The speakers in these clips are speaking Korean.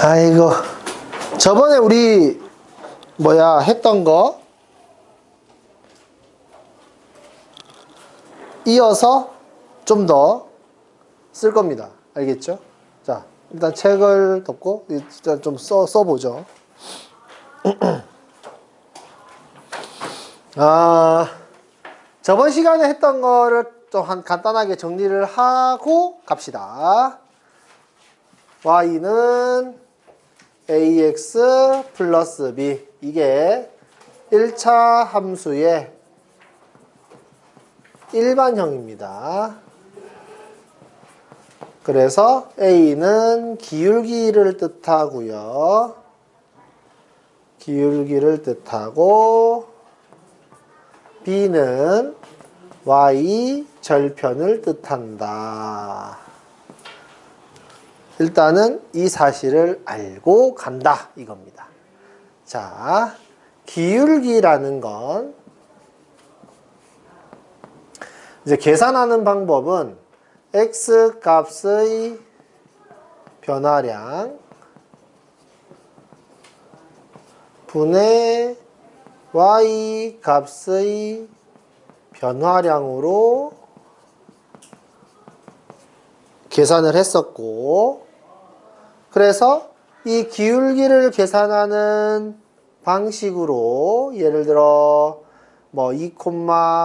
아이고, 저번에 우리 했던 거 이어서 좀 더 쓸 겁니다. 알겠죠? 자, 일단 책을 덮고 일단 좀 써보죠. 저번 시간에 했던 거를 좀 간단하게 정리를 하고 갑시다. y는 ax 플러스 b, 이게 1차 함수의 일반형입니다. 그래서 a는 기울기를 뜻하고요. 기울기를 뜻하고 b는 y 절편을 뜻한다. 일단은 이 사실을 알고 간다, 이겁니다. 자, 기울기라는 건 이제 계산하는 방법은 x 값의 변화량 분의 y 값의 변화량으로 계산을 했었고, 그래서 이 기울기를 계산하는 방식으로 예를 들어 2,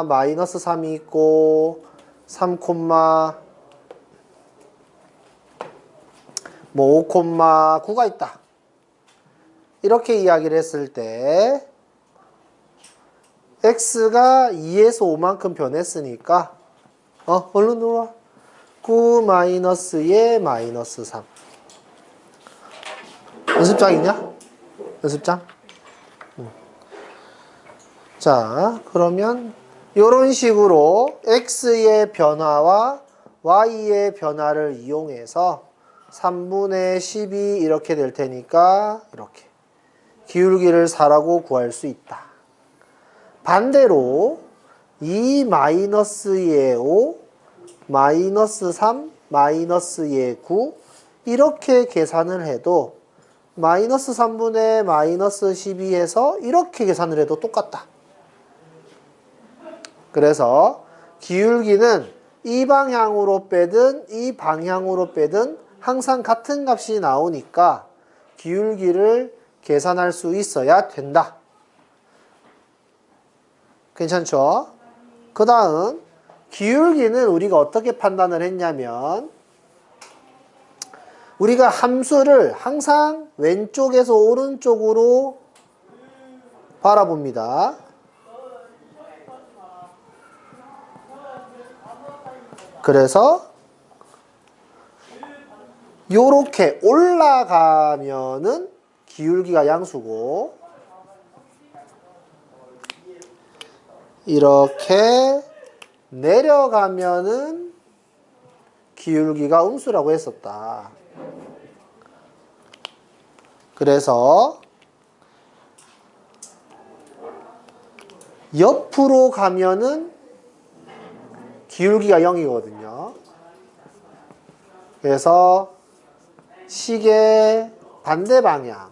마이너스 3이 있고 3, 5, 9가 있다, 이렇게 이야기를 했을 때 x가 2에서 5만큼 변했으니까 얼른 들어와. 9 마이너스에 마이너스 3. 연습장이냐? 연습장? 자, 그러면 이런 식으로 x의 변화와 y의 변화를 이용해서 3분의 12 이렇게 될 테니까 이렇게 기울기를 4라고 구할 수 있다. 반대로 2 마이너스의 5 마이너스 3 마이너스의 9 이렇게 계산을 해도 마이너스 3분의 마이너스 12에서 이렇게 계산을 해도 똑같다. 그래서 기울기는 이 방향으로 빼든 이 방향으로 빼든 항상 같은 값이 나오니까 기울기를 계산할 수 있어야 된다. 괜찮죠? 그 다음 기울기는 우리가 어떻게 판단을 했냐면, 우리가 함수를 항상 왼쪽에서 오른쪽으로 바라봅니다. 그래서 요렇게 올라가면은 기울기가 양수고, 이렇게 내려가면은 기울기가 음수라고 했었다. 그래서 옆으로 가면은 기울기가 0이거든요. 그래서 시계 반대 방향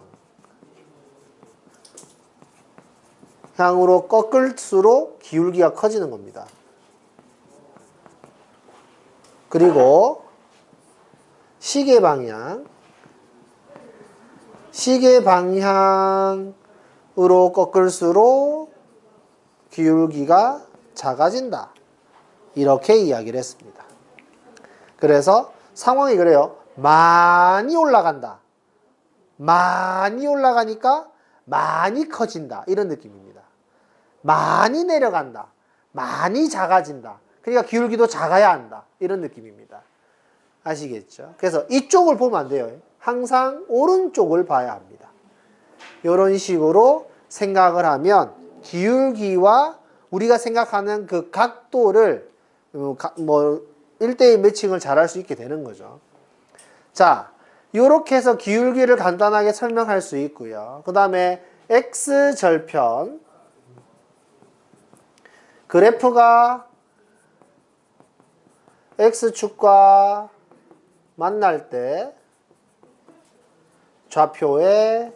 향으로 꺾을수록 기울기가 커지는 겁니다. 그리고 시계 방향으로 꺾을수록 기울기가 작아진다, 이렇게 이야기를 했습니다. 그래서 상황이 그래요. 많이 올라간다, 많이 올라가니까 많이 커진다, 이런 느낌입니다. 많이 내려간다, 많이 작아진다, 그러니까 기울기도 작아야 한다, 이런 느낌입니다. 아시겠죠? 그래서 이쪽을 보면 안 돼요. 항상 오른쪽을 봐야 합니다. 이런 식으로 생각을 하면 기울기와 우리가 생각하는 그 각도를 1대1 매칭을 잘 할 수 있게 되는 거죠. 자, 이렇게 해서 기울기를 간단하게 설명할 수 있고요. 그 다음에 x절편, 그래프가 x축과 만날 때 좌표의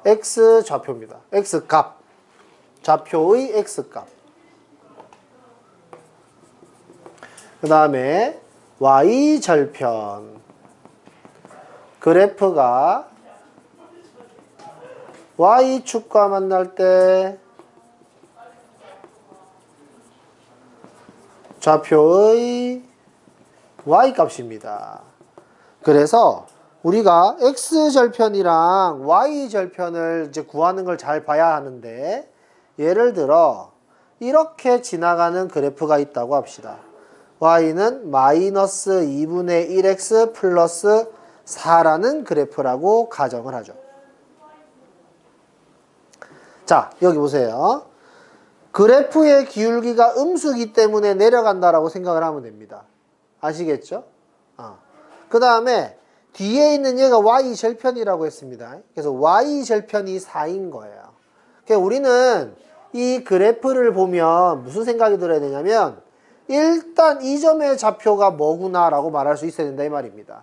x 좌표입니다. x 값. 좌표의 x 값. 그 다음에 y 절편. 그래프가 y축과 만날 때 좌표의 y값입니다. 그래서 우리가 x절편이랑 y절편을 이제 구하는 걸 잘 봐야 하는데, 예를 들어 이렇게 지나가는 그래프가 있다고 합시다. y는 마이너스 2분의 1x 플러스 4라는 그래프라고 가정을 하죠. 자, 여기 보세요. 그래프의 기울기가 음수기 때문에 내려간다라고 생각을 하면 됩니다. 아시겠죠? 그 다음에 뒤에 있는 얘가 y절편이라고 했습니다. 그래서 y절편이 4인 거예요. 그러니까 우리는 이 그래프를 보면 무슨 생각이 들어야 되냐면, 일단 이 점의 좌표가 뭐구나 라고 말할 수 있어야 된다 이 말입니다.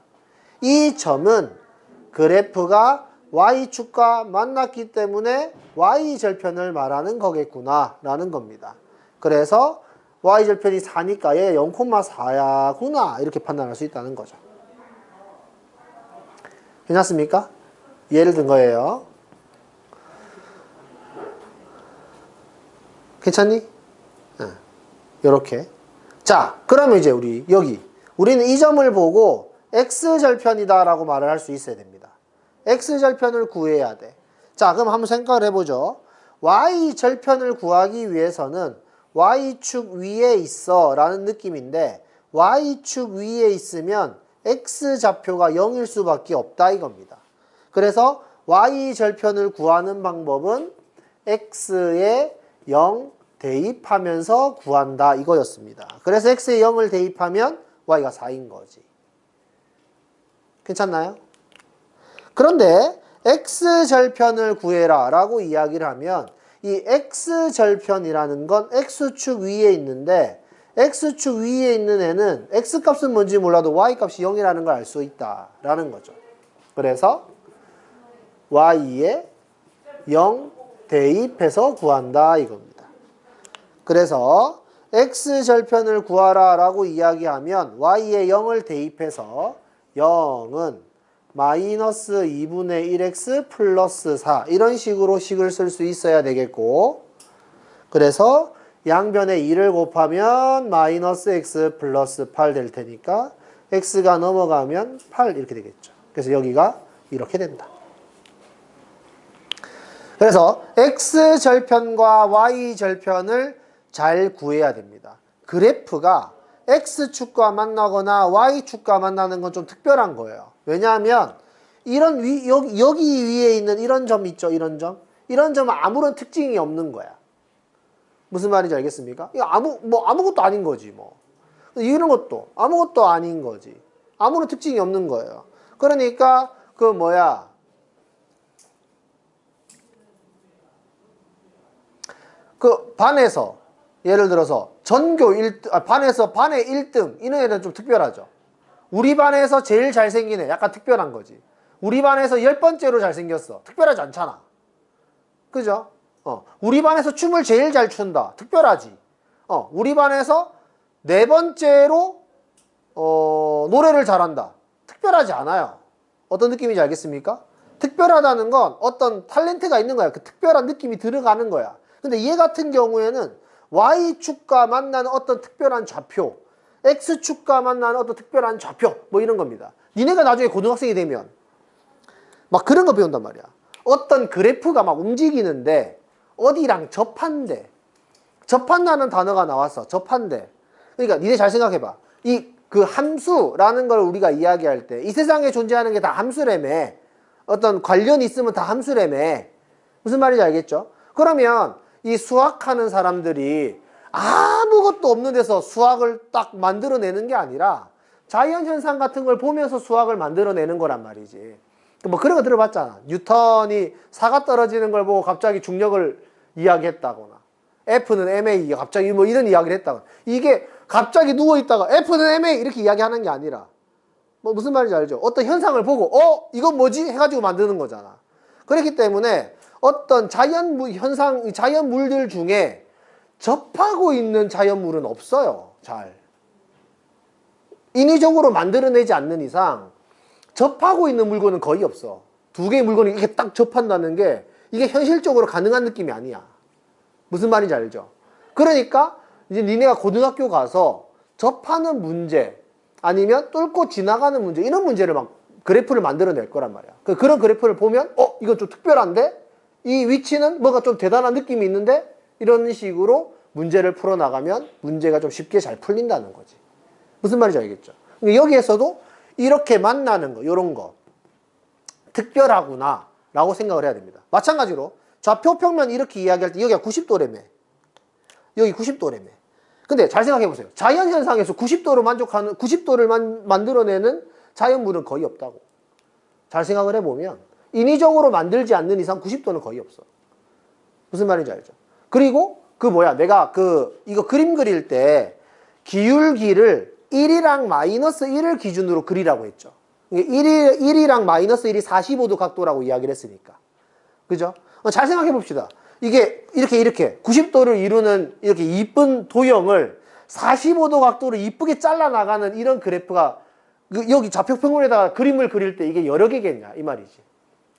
이 점은 그래프가 y축과 만났기 때문에 y절편을 말하는 거겠구나 라는 겁니다. 그래서 y절편이 4니까 얘 0,4야 구나 이렇게 판단할 수 있다는 거죠. 괜찮습니까? 예를 든 거예요. 괜찮니? 요렇게. 자, 그러면 이제 우리는 이 점을 보고 x절편이다 라고 말을 할 수 있어야 됩니다. x절편을 구해야 돼. 자, 그럼 한번 생각을 해보죠. y절편을 구하기 위해서는 y축 위에 있어 라는 느낌인데, y축 위에 있으면 x좌표가 0일 수밖에 없다 이겁니다. 그래서 y절편을 구하는 방법은 x에 0 대입하면서 구한다 이거였습니다. 그래서 x에 0을 대입하면 y가 4인 거지. 괜찮나요? 그런데 x절편을 구해라 라고 이야기를 하면, 이 x절편이라는 건 x축 위에 있는데, x축 위에 있는 애는 x값은 뭔지 몰라도 y값이 0이라는 걸 알 수 있다 라는 거죠. 그래서 y에 0 대입해서 구한다 이겁니다. 그래서 x절편을 구하라 라고 이야기하면 y에 0을 대입해서 0은 마이너스 2분의 1x 플러스 4 이런 식으로 식을 쓸 수 있어야 되겠고, 그래서 양변에 2를 곱하면 마이너스 x 플러스 8 될 테니까 x가 넘어가면 8 이렇게 되겠죠. 그래서 여기가 이렇게 된다. 그래서 x절편과 y절편을 잘 구해야 됩니다. 그래프가 x축과 만나거나 y축과 만나는 건 좀 특별한 거예요. 왜냐하면 여기 위에 있는 이런 점 있죠? 이런 점은 아무런 특징이 없는 거야. 무슨 말인지 알겠습니까? 이거 아무것도 아닌 거지 뭐. 이런 것도 아무것도 아닌 거지. 아무런 특징이 없는 거예요. 그러니까 그 반에서 예를 들어서 전교 1등, 반에서 반의 1등 이런 애들은 좀 특별하죠. 우리 반에서 제일 잘생긴 애 약간 특별한 거지. 우리 반에서 10번째로 잘생겼어. 특별하지 않잖아. 그죠? 우리 반에서 춤을 제일 잘 춘다. 특별하지. 우리 반에서 4번째로 노래를 잘한다. 특별하지 않아요. 어떤 느낌인지 알겠습니까? 특별하다는 건 어떤 탤런트가 있는 거야. 그 특별한 느낌이 들어가는 거야. 근데 얘 같은 경우에는 y축과 만나는 어떤 특별한 좌표, x축과 만나는 어떤 특별한 좌표 뭐 이런 겁니다. 니네가 나중에 고등학생이 되면 막 그런 거 배운단 말이야. 어떤 그래프가 막 움직이는데 어디랑 접한다는 단어가 나왔어. 접한대. 그러니까 니네 잘 생각해봐. 그 함수라는 걸 우리가 이야기할 때 이 세상에 존재하는 게 다 함수라며. 어떤 관련이 있으면 다 함수라며. 무슨 말인지 알겠죠? 그러면 이 수학하는 사람들이 아무것도 없는 데서 수학을 딱 만들어내는 게 아니라 자연현상 같은 걸 보면서 수학을 만들어내는 거란 말이지. 뭐 그런 거 들어봤잖아. 뉴턴이 사가 떨어지는 걸 보고 갑자기 중력을 이야기했다거나, F는 ma 갑자기 뭐 이런 이야기를 했다거나. 이게 갑자기 누워있다가 F는 ma 이렇게 이야기하는 게 아니라 뭐 무슨 말인지 알죠? 어떤 현상을 보고 이건 뭐지? 해가지고 만드는 거잖아. 그렇기 때문에 어떤 자연물들 중에 접하고 있는 자연물은 없어요. 잘. 인위적으로 만들어내지 않는 이상 접하고 있는 물건은 거의 없어. 두 개의 물건이 이렇게 딱 접한다는 게 이게 현실적으로 가능한 느낌이 아니야. 무슨 말인지 알죠? 그러니까 이제 니네가 고등학교 가서 접하는 문제 아니면 뚫고 지나가는 문제 이런 문제를 막 그래프를 만들어낼 거란 말이야. 그런 그래프를 보면 이건 좀 특별한데? 이 위치는 뭔가 좀 대단한 느낌이 있는데? 이런 식으로 문제를 풀어나가면 문제가 좀 쉽게 잘 풀린다는 거지. 무슨 말인지 알겠죠? 여기에서도 이렇게 만나는 거, 요런 거 특별하구나 라고 생각을 해야 됩니다. 마찬가지로 좌표 평면 이렇게 이야기할 때 여기가 90도래매. 여기 90도래매. 근데 잘 생각해 보세요. 자연현상에서 90도를 만족하는, 90도를 만들어내는 자연물은 거의 없다고. 잘 생각을 해보면 인위적으로 만들지 않는 이상 90도는 거의 없어. 무슨 말인지 알죠? 그리고 내가 이거 그림 그릴 때 기울기를 1이랑 마이너스 1을 기준으로 그리라고 했죠. 1이랑 마이너스 1이 45도 각도라고 이야기를 했으니까. 그죠? 잘 생각해 봅시다. 이게 이렇게 90도를 이루는 이렇게 이쁜 도형을 45도 각도로 이쁘게 잘라나가는 이런 그래프가 여기 좌표평면에다가 그림을 그릴 때 이게 여러 개겠냐 이 말이지.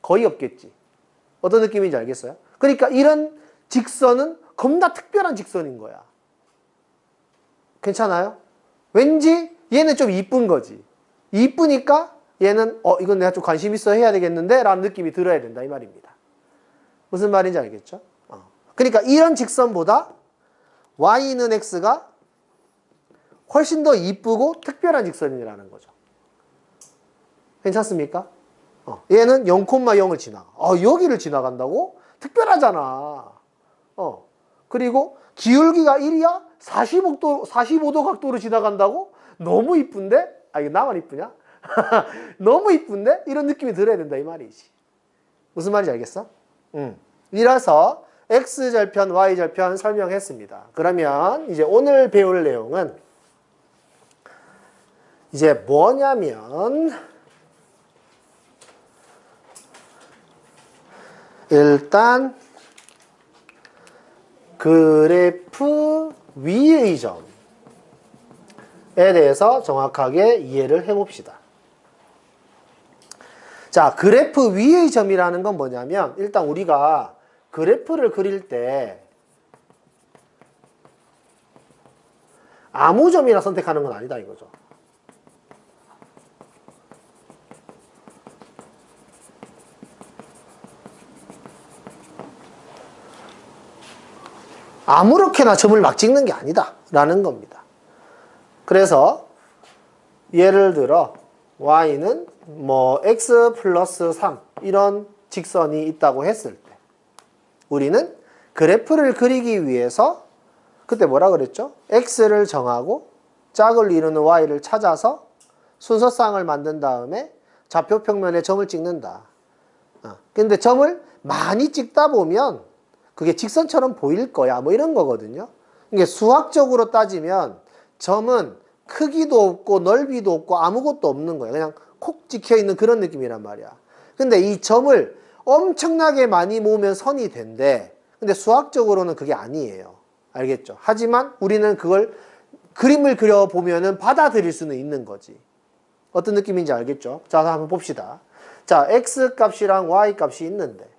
거의 없겠지. 어떤 느낌인지 알겠어요? 그러니까 이런 직선은 겁나 특별한 직선인 거야. 괜찮아요? 왠지 얘는 좀 이쁜 거지. 이쁘니까 얘는 이건 내가 좀 관심 있어 해야 되겠는데 라는 느낌이 들어야 된다 이 말입니다. 무슨 말인지 알겠죠? 그러니까 이런 직선보다 y는 x가 훨씬 더 이쁘고 특별한 직선이라는 거죠. 괜찮습니까? 얘는 0,0을 지나가. 여기를 지나간다고? 특별하잖아. 그리고 기울기가 1이야? 45도 각도로 지나간다고? 너무 이쁜데? 이거 나만 이쁘냐? 너무 이쁜데? 이런 느낌이 들어야 된다 이 말이지. 무슨 말인지 알겠어? 이라서 x절편, y절편 설명했습니다. 그러면 이제 오늘 배울 내용은 이제 뭐냐면 일단 그래프 위의 점에 대해서 정확하게 이해를 해봅시다. 자, 그래프 위의 점이라는 건 뭐냐면 일단 우리가 그래프를 그릴 때 아무 점이나 선택하는 건 아니다 이거죠. 아무렇게나 점을 막 찍는 게 아니다 라는 겁니다. 그래서 예를 들어 y는 뭐 x 플러스 3 이런 직선이 있다고 했을 때 우리는 그래프를 그리기 위해서 그때 뭐라 그랬죠? x를 정하고 짝을 이루는 y를 찾아서 순서쌍을 만든 다음에 좌표 평면에 점을 찍는다. 근데 점을 많이 찍다 보면 그게 직선처럼 보일 거야. 뭐 이런 거거든요. 이게 수학적으로 따지면 점은 크기도 없고 넓이도 없고 아무것도 없는 거야. 그냥 콕 찍혀 있는 그런 느낌이란 말이야. 근데 이 점을 엄청나게 많이 모으면 선이 된대. 근데 수학적으로는 그게 아니에요. 알겠죠? 하지만 우리는 그걸 그림을 그려보면은 받아들일 수는 있는 거지. 어떤 느낌인지 알겠죠? 자, 한번 봅시다. 자, x 값이랑 y 값이 있는데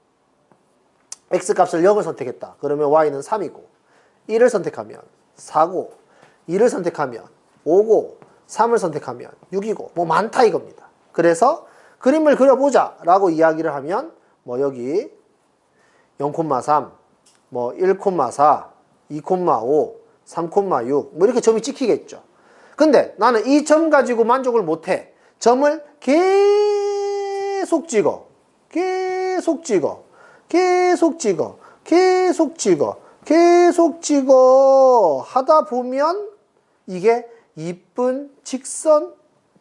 x 값을 0을 선택했다. 그러면 y는 3이고 1을 선택하면 4고 2를 선택하면 5고 3을 선택하면 6이고 뭐 많다 이겁니다. 그래서 그림을 그려보자 라고 이야기를 하면 뭐 여기 0,3 뭐 1,4 2,5 3,6 뭐 이렇게 점이 찍히겠죠. 근데 나는 이 점 가지고 만족을 못해. 점을 계속 찍어 계속 찍어 계속 찍어 계속 찍어 계속 찍어 하다 보면 이게 이쁜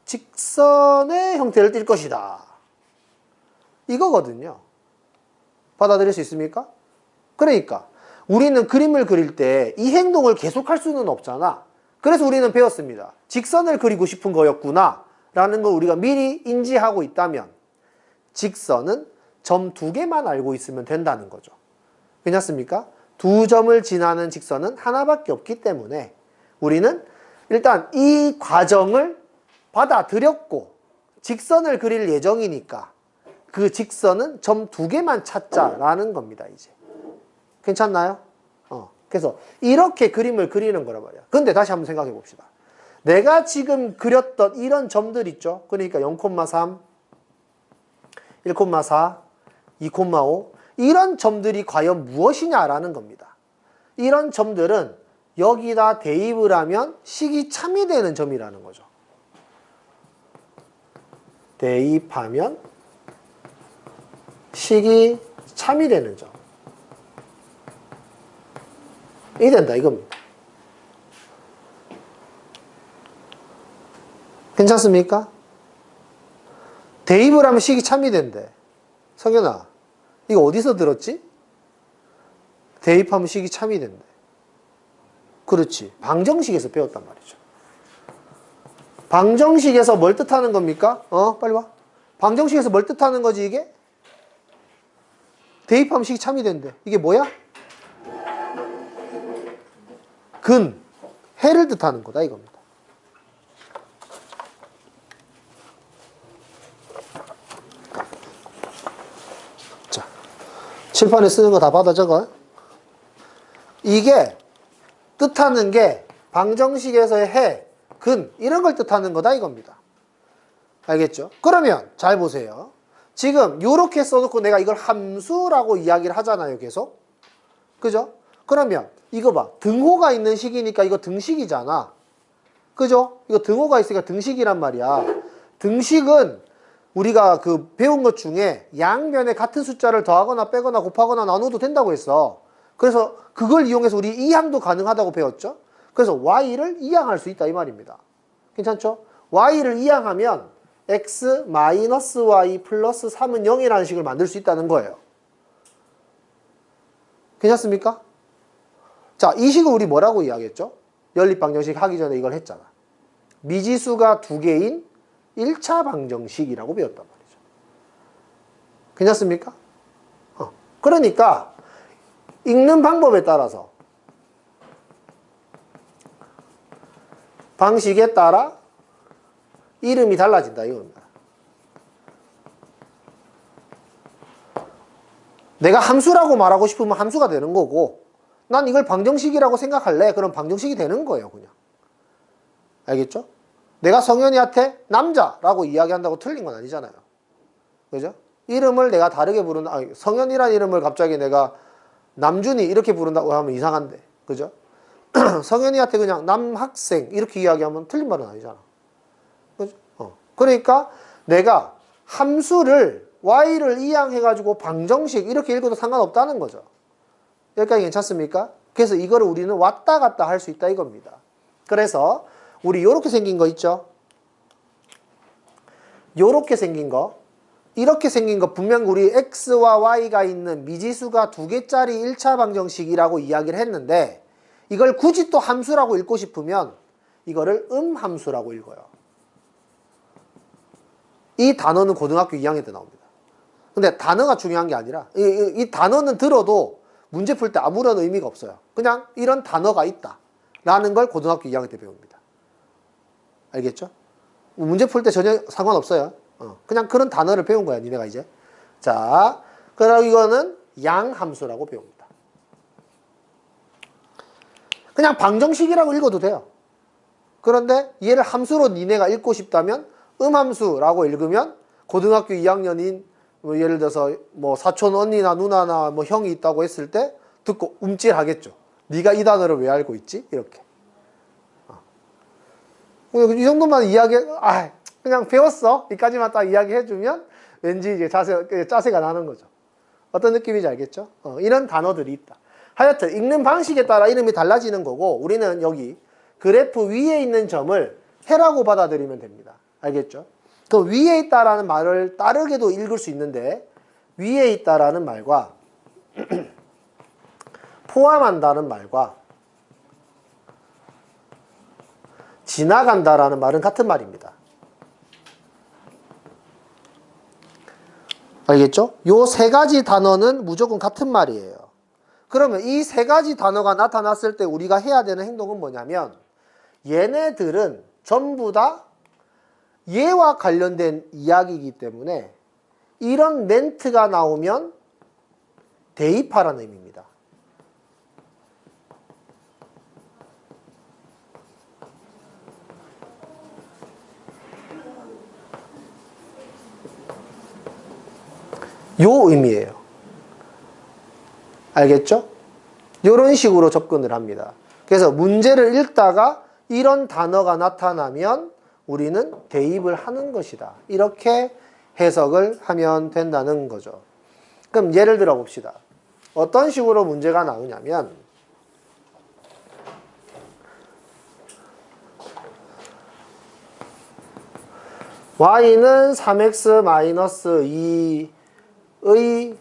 직선의 형태를 띌 것이다. 이거거든요. 받아들일 수 있습니까? 그러니까 우리는 그림을 그릴 때 이 행동을 계속할 수는 없잖아. 그래서 우리는 배웠습니다. 직선을 그리고 싶은 거였구나 라는 걸 우리가 미리 인지하고 있다면 직선은 점 2개만 알고 있으면 된다는 거죠. 괜찮습니까? 2점을 지나는 직선은 하나밖에 없기 때문에 우리는 일단 이 과정을 받아들였고 직선을 그릴 예정이니까 그 직선은 점 2개만 찾자라는 겁니다. 이제 괜찮나요? 그래서 이렇게 그림을 그리는 거란 말이야. 근데 다시 한번 생각해 봅시다. 내가 지금 그렸던 이런 점들 있죠. 그러니까 0,3, 1,4, 2,5 이런 점들이 과연 무엇이냐라는 겁니다. 이런 점들은 여기다 대입을 하면 식이 참이 되는 점이라는 거죠. 대입하면 식이 참이 되는 점. 이 된다 이겁니다. 괜찮습니까? 대입을 하면 식이 참이 된대. 성현아, 이거 어디서 들었지? 대입하면 식이 참이 된대. 그렇지. 방정식에서 배웠단 말이죠. 방정식에서 뭘 뜻하는 겁니까? 빨리 와. 방정식에서 뭘 뜻하는 거지 이게? 대입하면 식이 참이 된대. 이게 뭐야? 해를 뜻하는 거다 이겁니다. 자, 칠판에 쓰는 거 다 받아 적어. 이게 뜻하는 게 방정식에서의 해, 이런 걸 뜻하는 거다 이겁니다. 알겠죠? 그러면 잘 보세요. 지금 요렇게 써놓고 내가 이걸 함수라고 이야기를 하잖아요 계속. 그죠? 그러면 이거 봐. 등호가 있는 식이니까 이거 등식이잖아. 그죠? 이거 등호가 있으니까 등식이란 말이야. 등식은 우리가 그 배운 것 중에 양변에 같은 숫자를 더하거나 빼거나 곱하거나 나눠도 된다고 했어. 그래서 그걸 이용해서 우리 이항도 가능하다고 배웠죠. 그래서 y를 이항할 수 있다 이 말입니다. 괜찮죠? y를 이항하면 x 마이너스 y 플러스 3은 0이라는 식을 만들 수 있다는 거예요. 괜찮습니까? 자, 이 식을 우리 뭐라고 이야기했죠? 연립방정식 하기 전에 이걸 했잖아. 미지수가 2개인 1차 방정식이라고 배웠단 말이죠. 괜찮습니까? 그러니까 읽는 방법에 따라서 방식에 따라 이름이 달라진다 이겁니다. 내가 함수라고 말하고 싶으면 함수가 되는 거고 난 이걸 방정식이라고 생각할래. 그럼 방정식이 되는 거예요 그냥. 알겠죠? 내가 성현이한테 남자라고 이야기한다고 틀린 건 아니잖아요. 그죠? 이름을 내가 다르게 부른다. 성현이라는 이름을 갑자기 내가 남준이 이렇게 부른다고 하면 이상한데. 그죠? 성현이한테 그냥 남학생 이렇게 이야기하면 틀린 말은 아니잖아. 그죠? 그러니까 내가 함수를 y를 이항해가지고 방정식 이렇게 읽어도 상관없다는 거죠. 여기까지 괜찮습니까? 그래서 이거를 우리는 왔다 갔다 할 수 있다 이겁니다. 그래서 우리 이렇게 생긴 거 있죠? 이렇게 생긴 거, 이렇게 생긴 거 분명 우리 x와 y가 있는 미지수가 2개짜리 1차 방정식이라고 이야기를 했는데 이걸 굳이 또 함수라고 읽고 싶으면 이거를 함수라고 읽어요. 이 단어는 고등학교 2학년 때 나옵니다. 근데 단어가 중요한 게 아니라 이 단어는 들어도 문제 풀 때 아무런 의미가 없어요. 그냥 이런 단어가 있다 라는 걸 고등학교 2학년 때 배웁니다. 알겠죠? 문제 풀 때 전혀 상관없어요. 그냥 그런 단어를 배운 거야 니네가 이제. 자, 그럼 이거는 양함수라고 배웁니다. 그냥 방정식이라고 읽어도 돼요. 그런데 얘를 함수로 니네가 읽고 싶다면 함수라고 읽으면 고등학교 2학년인 뭐 예를 들어서 뭐 사촌 언니나 누나나 뭐 형이 있다고 했을 때 듣고 움찔하겠죠. 네가 이 단어를 왜 알고 있지? 이렇게. 이 정도만 그냥 배웠어. 이까지만 딱 이야기해주면 왠지 이제 짜세가 나는 거죠. 어떤 느낌인지 알겠죠? 이런 단어들이 있다. 하여튼 읽는 방식에 따라 이름이 달라지는 거고 우리는 여기 그래프 위에 있는 점을 해라고 받아들이면 됩니다. 알겠죠? 그 위에 있다라는 말을 다르게도 읽을 수 있는데 위에 있다라는 말과 포함한다는 말과 지나간다라는 말은 같은 말입니다. 알겠죠? 요 세 가지 단어는 무조건 같은 말이에요. 그러면 이 세 가지 단어가 나타났을 때 우리가 해야 되는 행동은 뭐냐면 얘네들은 전부 다 얘와 관련된 이야기이기 때문에 이런 멘트가 나오면 대입하라는 의미입니다. 요 의미예요. 알겠죠? 요런 식으로 접근을 합니다. 그래서 문제를 읽다가 이런 단어가 나타나면 우리는 대입을 하는 것이다. 이렇게 해석을 하면 된다는 거죠. 그럼 예를 들어 봅시다. 어떤 식으로 문제가 나오냐면 y는 3x-2의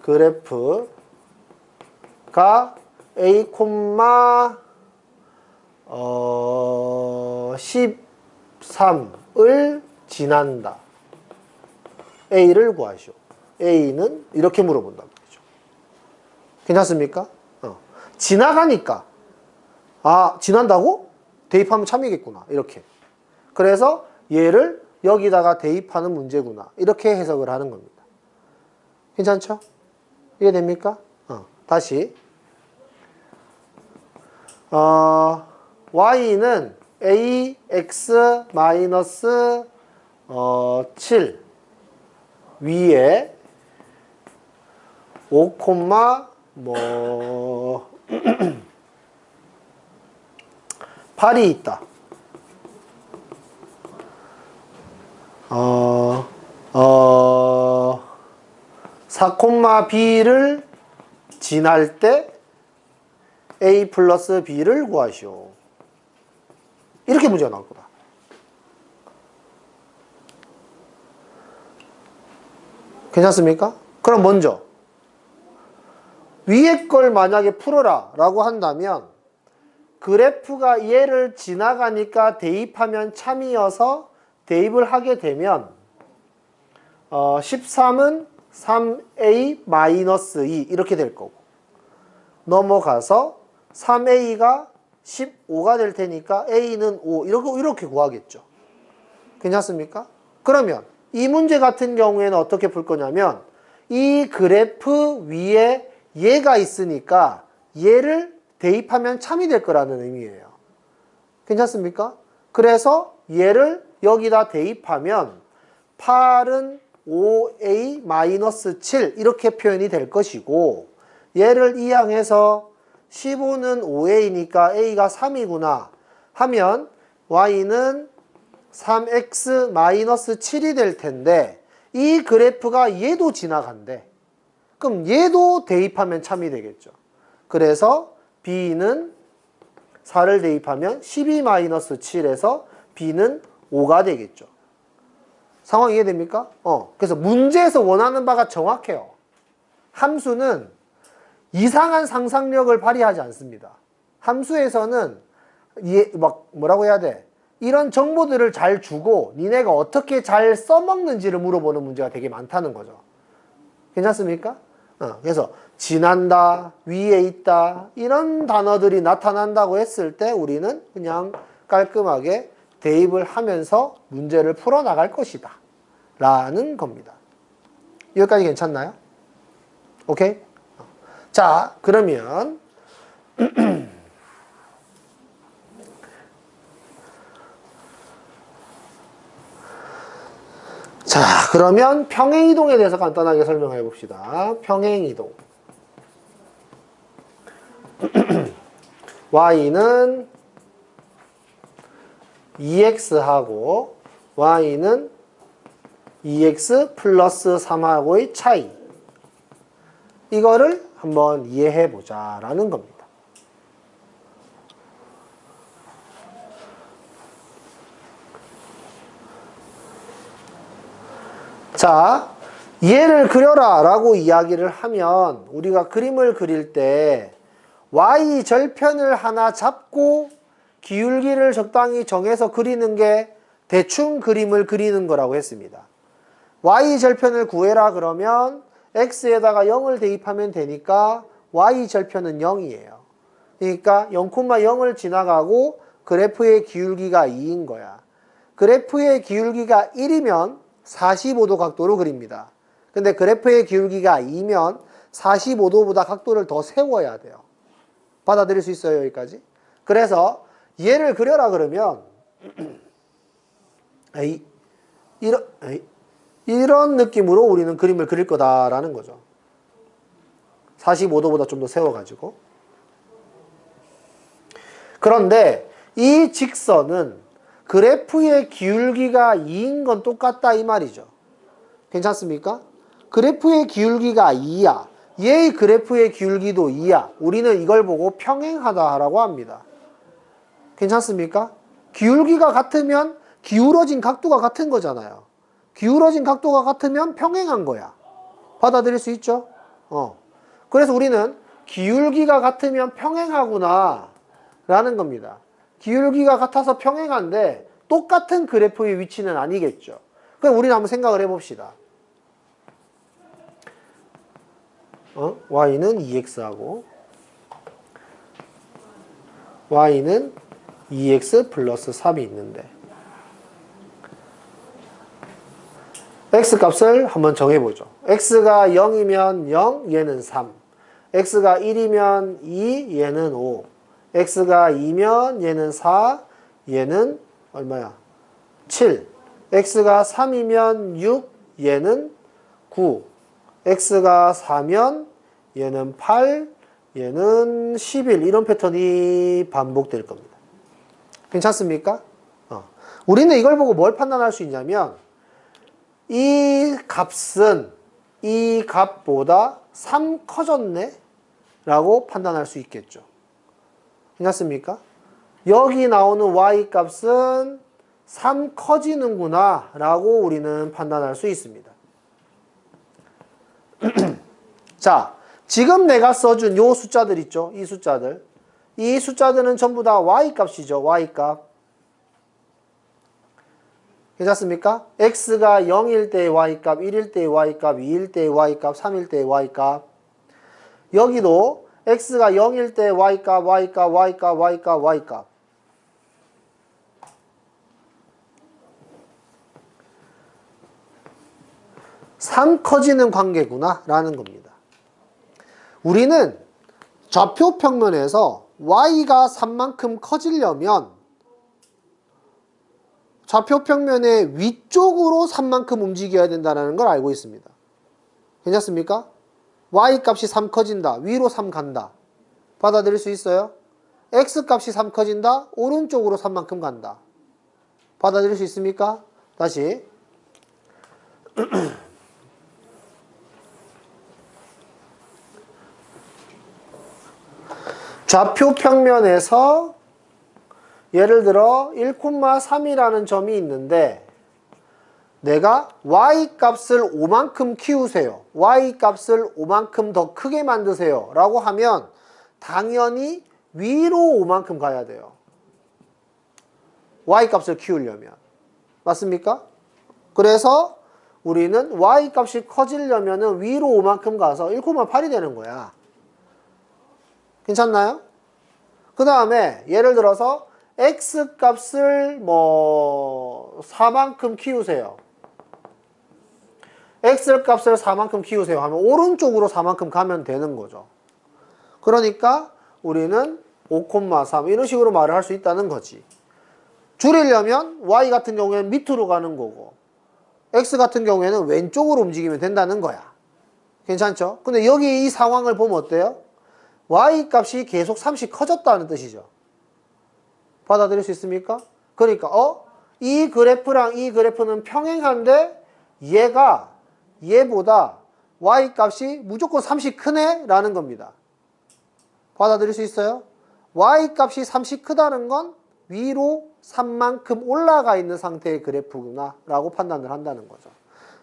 그래프가 a, 13을 지난다. a를 구하시오. a는 이렇게 물어본단 말이죠. 괜찮습니까? 지나가니까 지난다고? 대입하면 참이겠구나. 이렇게. 그래서 얘를 여기다가 대입하는 문제구나. 이렇게 해석을 하는 겁니다. 괜찮죠? 이해됩니까? 다시 y는 ax-7 위에 5, 8이 있다. 4, b를 지날 때 a 플러스 b를 구하시오. 이렇게 문제가 나올 거다. 괜찮습니까? 그럼 먼저 위에 걸 만약에 풀어라 라고 한다면 그래프가 얘를 지나가니까 대입하면 참이어서 대입을 하게 되면 13은 3a-2 이렇게 될 거고 넘어가서 3a가 15가 될 테니까 a는 5 이렇게 구하겠죠. 괜찮습니까? 그러면 이 문제 같은 경우에는 어떻게 풀 거냐면 이 그래프 위에 얘가 있으니까 얘를 대입하면 참이 될 거라는 의미예요. 괜찮습니까? 그래서 얘를 여기다 대입하면 8은 5a-7 이렇게 표현이 될 것이고 얘를 이항해서 15는 5a니까 a가 3이구나 하면 y는 3x-7이 될 텐데 이 그래프가 얘도 지나간대. 그럼 얘도 대입하면 참이 되겠죠. 그래서 b는 4를 대입하면 12-7에서 b는 5가 되겠죠. 상황 이해됩니까? 그래서 문제에서 원하는 바가 정확해요. 함수는 이상한 상상력을 발휘하지 않습니다. 함수에서는 뭐라고 해야 돼? 이런 정보들을 잘 주고 니네가 어떻게 잘 써먹는지를 물어보는 문제가 되게 많다는 거죠. 괜찮습니까? 그래서 지난다, 위에 있다 이런 단어들이 나타난다고 했을 때 우리는 그냥 깔끔하게 대입을 하면서 문제를 풀어나갈 것이다 라는 겁니다. 여기까지 괜찮나요? 오케이? 자, 그러면 자, 그러면 평행이동에 대해서 간단하게 설명해 봅시다. 평행이동. y는 2x하고 y는 2x 플러스 3하고의 차이. 이거를 한번 이해해 보자 라는 겁니다. 자, 얘를 그려라 라고 이야기를 하면 우리가 그림을 그릴 때 y 절편을 하나 잡고 기울기를 적당히 정해서 그리는 게 대충 그림을 그리는 거라고 했습니다. y절편을 구해라 그러면 x에다가 0을 대입하면 되니까 y절편은 0이에요. 그러니까 0,0을 지나가고 그래프의 기울기가 2인 거야. 그래프의 기울기가 1이면 45도 각도로 그립니다. 근데 그래프의 기울기가 2면 45도보다 각도를 더 세워야 돼요. 받아들일 수 있어요, 여기까지? 그래서 얘를 그려라 그러면 이런 느낌으로 우리는 그림을 그릴 거다라는 거죠. 45도보다 좀 더 세워가지고. 그런데 이 직선은 그래프의 기울기가 2인 건 똑같다 이 말이죠. 괜찮습니까? 그래프의 기울기가 2야. 얘의 그래프의 기울기도 2야. 우리는 이걸 보고 평행하다라고 합니다. 괜찮습니까? 기울기가 같으면 기울어진 각도가 같은 거잖아요. 기울어진 각도가 같으면 평행한 거야. 받아들일 수 있죠? 그래서 우리는 기울기가 같으면 평행하구나 라는 겁니다. 기울기가 같아서 평행한데 똑같은 그래프의 위치는 아니겠죠. 그럼 우리는 한번 생각을 해봅시다. y는 2x하고 y는 2x 플러스 3이 있는데 x값을 한번 정해보죠. x가 0이면 0, 얘는 3. x가 1이면 2, 얘는 5. x가 2면 얘는 4, 얘는 얼마야? 7. x가 3이면 6, 얘는 9. x가 4면 얘는 8, 얘는 11. 이런 패턴이 반복될 겁니다. 괜찮습니까? 우리는 이걸 보고 뭘 판단할 수 있냐면 이 값은 이 값보다 3 커졌네? 라고 판단할 수 있겠죠. 괜찮습니까? 여기 나오는 y 값은 3 커지는구나 라고 우리는 판단할 수 있습니다. 자, 지금 내가 써준 요 숫자들 있죠? 이 숫자들. 이 숫자들은 전부 다 y 값이죠. y 값. 괜찮습니까? x가 0일 때의 y값, 1일 때의 y값, 2일 때의 y값, 3일 때의 y값. 여기도 x가 0일 때 y값, y값, y값, y값, y값. (3) 커지는 관계구나 라는 겁니다. 우리는 좌표 평면에서 y가 3만큼 커지려면 좌표 평면의 위쪽으로 3만큼 움직여야 된다는 걸 알고 있습니다. 괜찮습니까? y값이 3 커진다. 위로 3 간다. 받아들일 수 있어요? x값이 3 커진다. 오른쪽으로 3만큼 간다. 받아들일 수 있습니까? 다시. 좌표 평면에서 예를 들어 1,3이라는 점이 있는데 내가 y값을 5만큼 키우세요. y값을 5만큼 더 크게 만드세요. 라고 하면 당연히 위로 5만큼 가야 돼요. y값을 키우려면. 맞습니까? 그래서 우리는 y값이 커지려면 위로 5만큼 가서 1,8이 되는 거야. 괜찮나요? 그 다음에 예를 들어서 x값을 4만큼 키우세요. x값을 4만큼 키우세요 하면 오른쪽으로 4만큼 가면 되는 거죠. 그러니까 우리는 5,3 이런 식으로 말을 할 수 있다는 거지. 줄이려면 y 같은 경우에는 밑으로 가는 거고 x 같은 경우에는 왼쪽으로 움직이면 된다는 거야. 괜찮죠? 근데 여기 이 상황을 보면 어때요? y값이 계속 3씩 커졌다는 뜻이죠. 받아들일 수 있습니까? 그러니까 이 그래프랑 이 그래프는 평행한데 얘보다 y값이 무조건 30 크네? 라는 겁니다. 받아들일 수 있어요? y값이 30 크다는 건 위로 3만큼 올라가 있는 상태의 그래프구나 라고 판단을 한다는 거죠.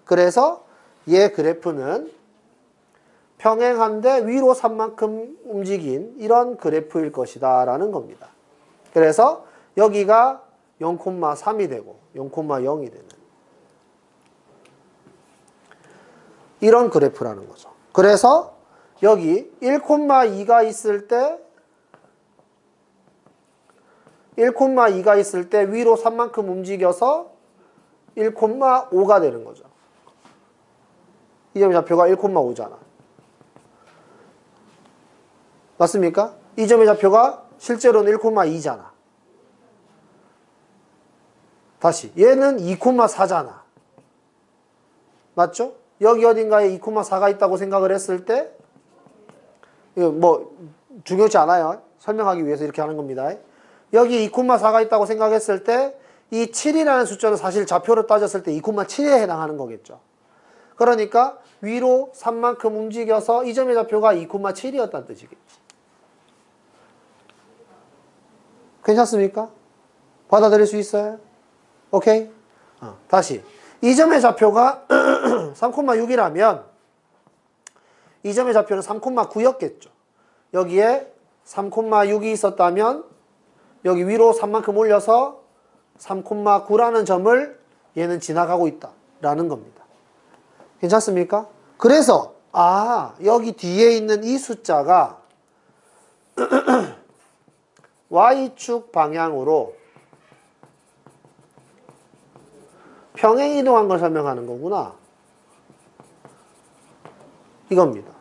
그래서 얘 그래프는 평행한데 위로 3만큼 움직인 이런 그래프일 것이다 라는 겁니다. 그래서 여기가 0,3이 되고 0,0이 되는. 이런 그래프라는 거죠. 그래서 여기 1,2가 있을 때 1,2가 있을 때 위로 3만큼 움직여서 1,5가 되는 거죠. 이 점의 좌표가 1,5잖아. 맞습니까? 이 점의 좌표가 실제로는 1,2잖아. 다시 얘는 2,4잖아. 맞죠? 여기 어딘가에 2,4가 있다고 생각을 했을 때 이거 뭐 중요치 않아요. 설명하기 위해서 이렇게 하는 겁니다. 여기 2,4가 있다고 생각했을 때 이 7이라는 숫자는 사실 좌표로 따졌을 때 2,7에 해당하는 거겠죠. 그러니까 위로 3만큼 움직여서 이 점의 좌표가 2,7이었다는 뜻이겠지. 괜찮습니까? 받아들일 수 있어요? 오케이? 다시 이 점의 좌표가 3,6이라면 이 점의 좌표는 3,9였겠죠. 여기에 3,6이 있었다면 여기 위로 3만큼 올려서 3,9라는 점을 얘는 지나가고 있다라는 겁니다. 괜찮습니까? 그래서 여기 뒤에 있는 이 숫자가 Y축 방향으로 평행 이동한 걸 설명하는 거구나. 이겁니다.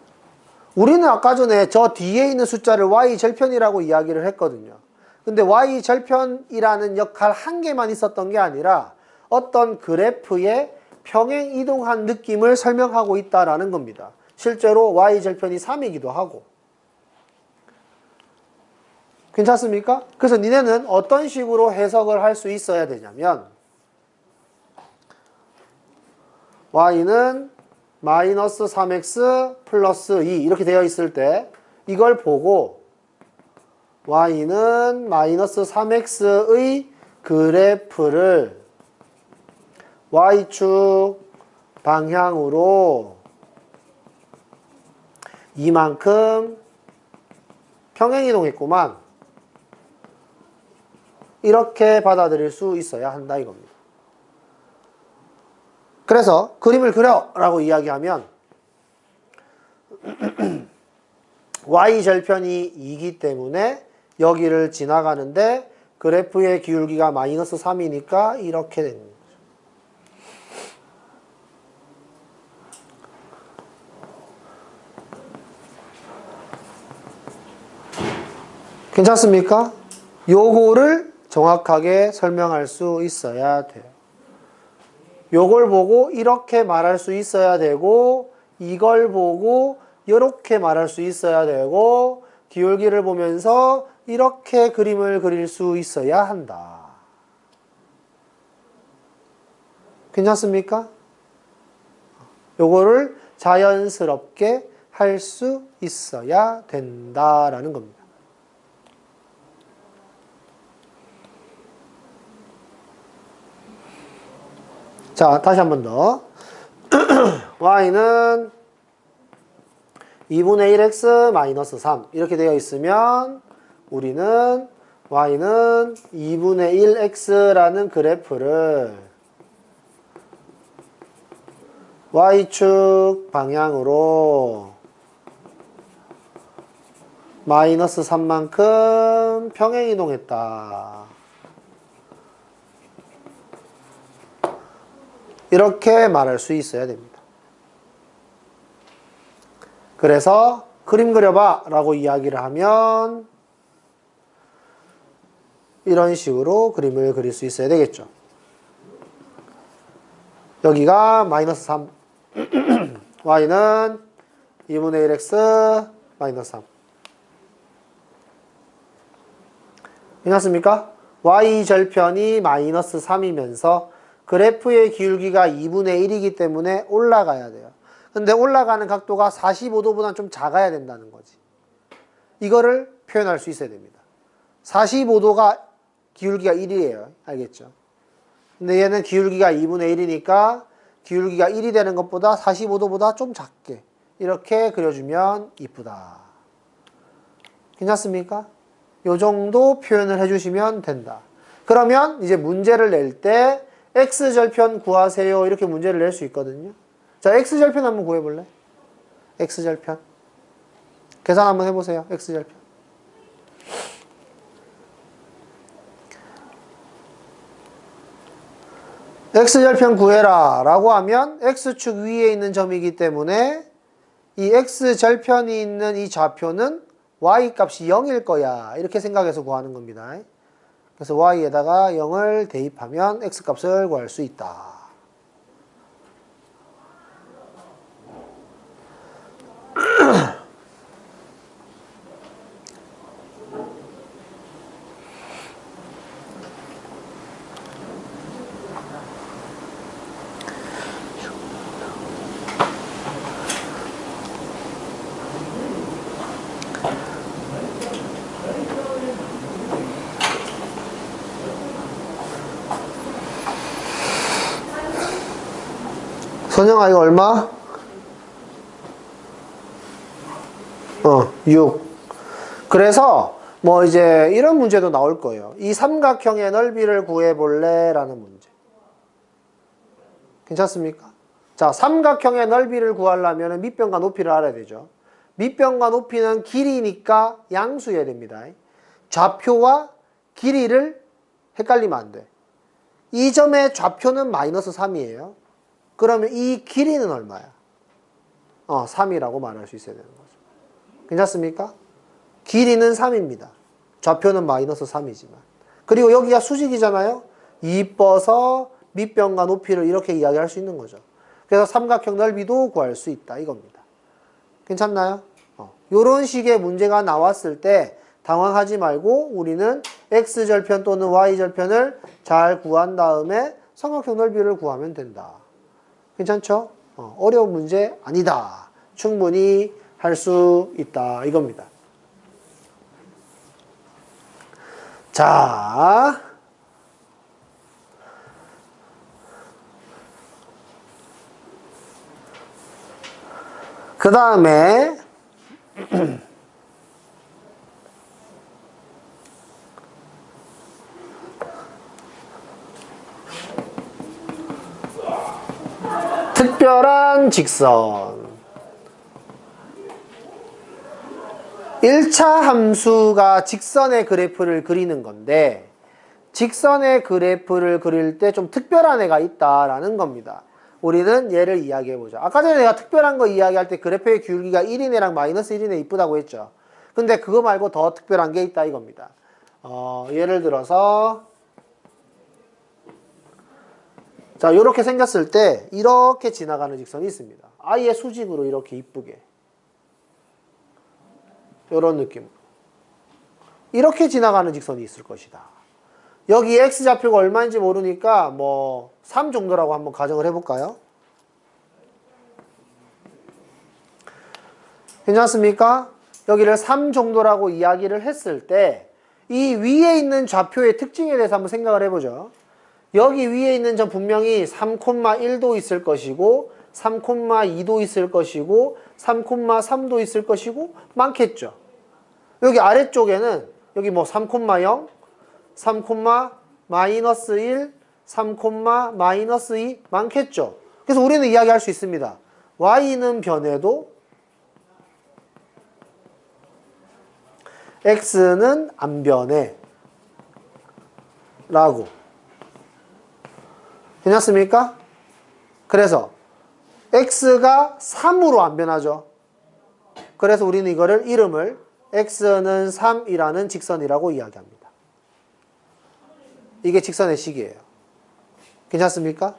우리는 아까 전에 저 뒤에 있는 숫자를 Y절편이라고 이야기를 했거든요. 근데 Y절편이라는 역할 한 개만 있었던 게 아니라 어떤 그래프의 평행 이동한 느낌을 설명하고 있다라는 겁니다. 실제로 Y절편이 3이기도 하고. 괜찮습니까? 그래서 니네는 어떤 식으로 해석을 할 수 있어야 되냐면 Y는 마이너스 3x 플러스 2 이렇게 되어 있을 때 이걸 보고 Y는 마이너스 3x의 그래프를 Y축 방향으로 이만큼 평행이동했구만. 이렇게 받아들일 수 있어야 한다 이겁니다. 그래서 그림을 그려 라고 이야기하면 Y절편이 2이기 때문에 여기를 지나가는데 그래프의 기울기가 마이너스 3이니까 이렇게 되는 거죠. 괜찮습니까? 요거를 정확하게 설명할 수 있어야 돼요. 요걸 보고 이렇게 말할 수 있어야 되고 이걸 보고 이렇게 말할 수 있어야 되고 기울기를 보면서 이렇게 그림을 그릴 수 있어야 한다. 괜찮습니까? 요거를 자연스럽게 할 수 있어야 된다라는 겁니다. 자, 다시 한 번 더. Y는 2분의 1x 마이너스 3 이렇게 되어 있으면 우리는 Y는 2분의 1x라는 그래프를 Y축 방향으로 마이너스 3만큼 평행이동했다. 이렇게 말할 수 있어야 됩니다. 그래서 그림 그려봐 라고 이야기를 하면 이런 식으로 그림을 그릴 수 있어야 되겠죠. 여기가 마이너스 3 Y는 2분의 1x 마이너스 3 괜찮습니까? Y절편이 마이너스 3이면서 그래프의 기울기가 2분의 1이기 때문에 올라가야 돼요. 근데 올라가는 각도가 45도보다는 좀 작아야 된다는 거지. 이거를 표현할 수 있어야 됩니다. 45도가 기울기가 1이에요. 알겠죠? 근데 얘는 기울기가 2분의 1이니까 기울기가 1이 되는 것보다 45도보다 좀 작게 이렇게 그려주면 이쁘다. 괜찮습니까? 요 정도 표현을 해주시면 된다. 그러면 이제 문제를 낼 때 X절편 구하세요. 이렇게 문제를 낼 수 있거든요. 자, 자, x절편 한번 구해볼래? x절편. 계산 한번 해보세요. x절편. x절편 구해라 라고 하면 x축 위에 있는 점이기 때문에 이 x절편이 있는 이 좌표는 y값이 0일 거야. 이렇게 생각해서 구하는 겁니다. 그래서 y에다가 0을 대입하면 x값을 구할 수 있다. 선영아 이거 얼마? 6. 그래서 뭐 이제 이런 문제도 나올 거예요. 이 삼각형의 넓이를 구해볼래? 라는 문제. 괜찮습니까? 자, 삼각형의 넓이를 구하려면 밑변과 높이를 알아야 되죠. 밑변과 높이는 길이니까 양수여야 됩니다. 좌표와 길이를 헷갈리면 안 돼. 이 점의 좌표는 마이너스 3이에요. 그러면 이 길이는 얼마야? 3이라고 말할 수 있어야 되는 거죠. 괜찮습니까? 길이는 3입니다. 좌표는 마이너스 3이지만. 그리고 여기가 수직이잖아요. 이뻐서 밑변과 높이를 이렇게 이야기할 수 있는 거죠. 그래서 삼각형 넓이도 구할 수 있다 이겁니다. 괜찮나요? 이런 식의 문제가 나왔을 때 당황하지 말고 우리는 x절편 또는 y절편을 잘 구한 다음에 삼각형 넓이를 구하면 된다. 괜찮죠? 어려운 문제 아니다. 충분히 할 수 있다. 이겁니다. 자, 그 다음에 특별한 직선. 1차 함수가 직선의 그래프를 그리는 건데 직선의 그래프를 그릴 때 좀 특별한 애가 있다라는 겁니다. 우리는 얘를 이야기해보자. 아까 전에 내가 특별한 거 이야기할 때 그래프의 기울기가 1인 애랑 마이너스 1인 애 이쁘다고 했죠. 근데 그거 말고 더 특별한 게 있다 이겁니다. 예를 들어서 자, 요렇게 생겼을 때 이렇게 지나가는 직선이 있습니다. 아예 수직으로 이렇게 이쁘게 요런 느낌으로 이렇게 지나가는 직선이 있을 것이다. 여기 x좌표가 얼마인지 모르니까 뭐 3 정도라고 한번 가정을 해볼까요? 괜찮습니까? 여기를 3 정도라고 이야기를 했을 때 이 위에 있는 좌표의 특징에 대해서 한번 생각을 해보죠. 여기 위에 있는 점 분명히 3,1도 있을 것이고 3,2도 있을 것이고 3,3도 있을 것이고 많겠죠. 여기 아래쪽에는 여기 뭐 3,0, 3, 마이너스 1, 3, 마이너스 2 많겠죠. 그래서 우리는 이야기할 수 있습니다. y는 변해도 x는 안 변해 라고. 괜찮습니까? 그래서 x가 3으로 안 변하죠. 그래서 우리는 이거를 이름을 x는 3이라는 직선이라고 이야기합니다. 이게 직선의 식이에요. 괜찮습니까?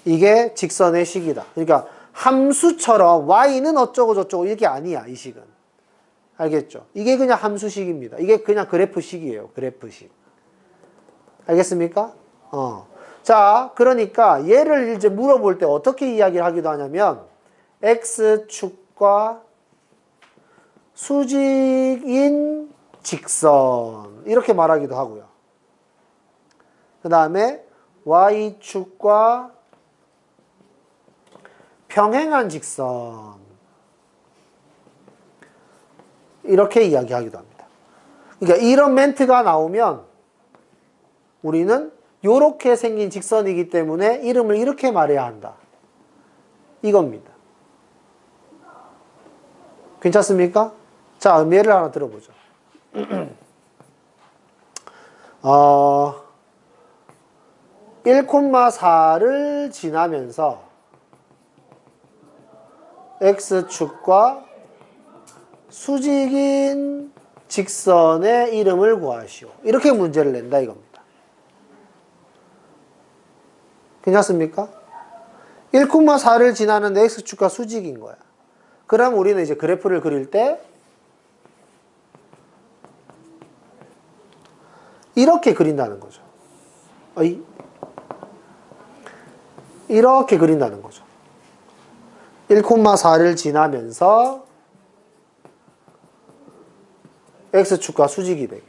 이게 직선의 식이다. 그러니까 함수처럼 y는 어쩌고 저쩌고 이게 아니야. 이 식은. 알겠죠? 이게 그냥 함수식입니다. 이게 그냥 그래프식이에요. 그래프식. 알겠습니까? 자, 그러니까 얘를 이제 물어볼 때 어떻게 이야기를 하기도 하냐면 x축과 수직인 직선 이렇게 말하기도 하고요. 그 다음에 y축과 평행한 직선 이렇게 이야기하기도 합니다. 그러니까 이런 멘트가 나오면 우리는 이렇게 생긴 직선이기 때문에 이름을 이렇게 말해야 한다. 이겁니다. 괜찮습니까? 자, 예를 하나 들어보죠. 1,4를 지나면서 x축과 수직인 직선의 이름을 구하시오. 이렇게 문제를 낸다 이겁니다. 괜찮습니까? 1,4를 지나는데 x축과 수직인 거야. 그럼 우리는 이제 그래프를 그릴 때 이렇게 그린다는 거죠. 이렇게 그린다는 거죠. 1,4를 지나면서 x축과 수직이 되게.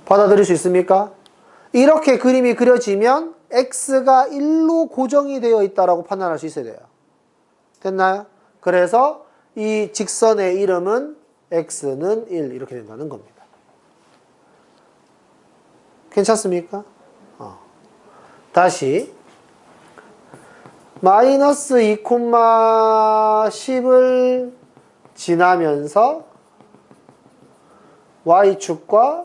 받아들일 수 있습니까? 이렇게 그림이 그려지면 x가 1로 고정이 되어 있다고 판단할 수 있어야 돼요. 됐나요? 그래서 이 직선의 이름은 x는 1 이렇게 된다는 겁니다. 괜찮습니까? 다시 마이너스 2,10을 지나면서 y축과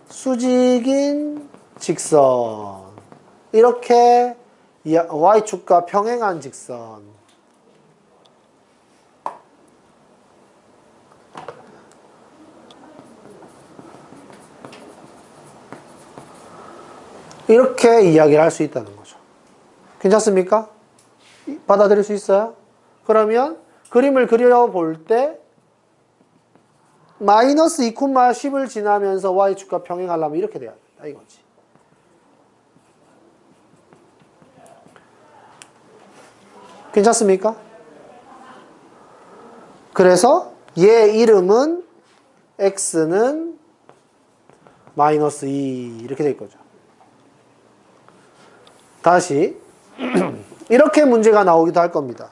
수직인 직선 이렇게 y축과 평행한 직선 이렇게 이야기를 할 수 있다는 거죠. 괜찮습니까? 받아들일 수 있어요? 그러면 그림을 그려볼 때 마이너스 2,10을 지나면서 y축과 평행하려면 이렇게 돼야 된다 이거지. 괜찮습니까? 그래서 얘 이름은 x는 마이너스 2 이렇게 될 거죠. 다시 이렇게 문제가 나오기도 할 겁니다.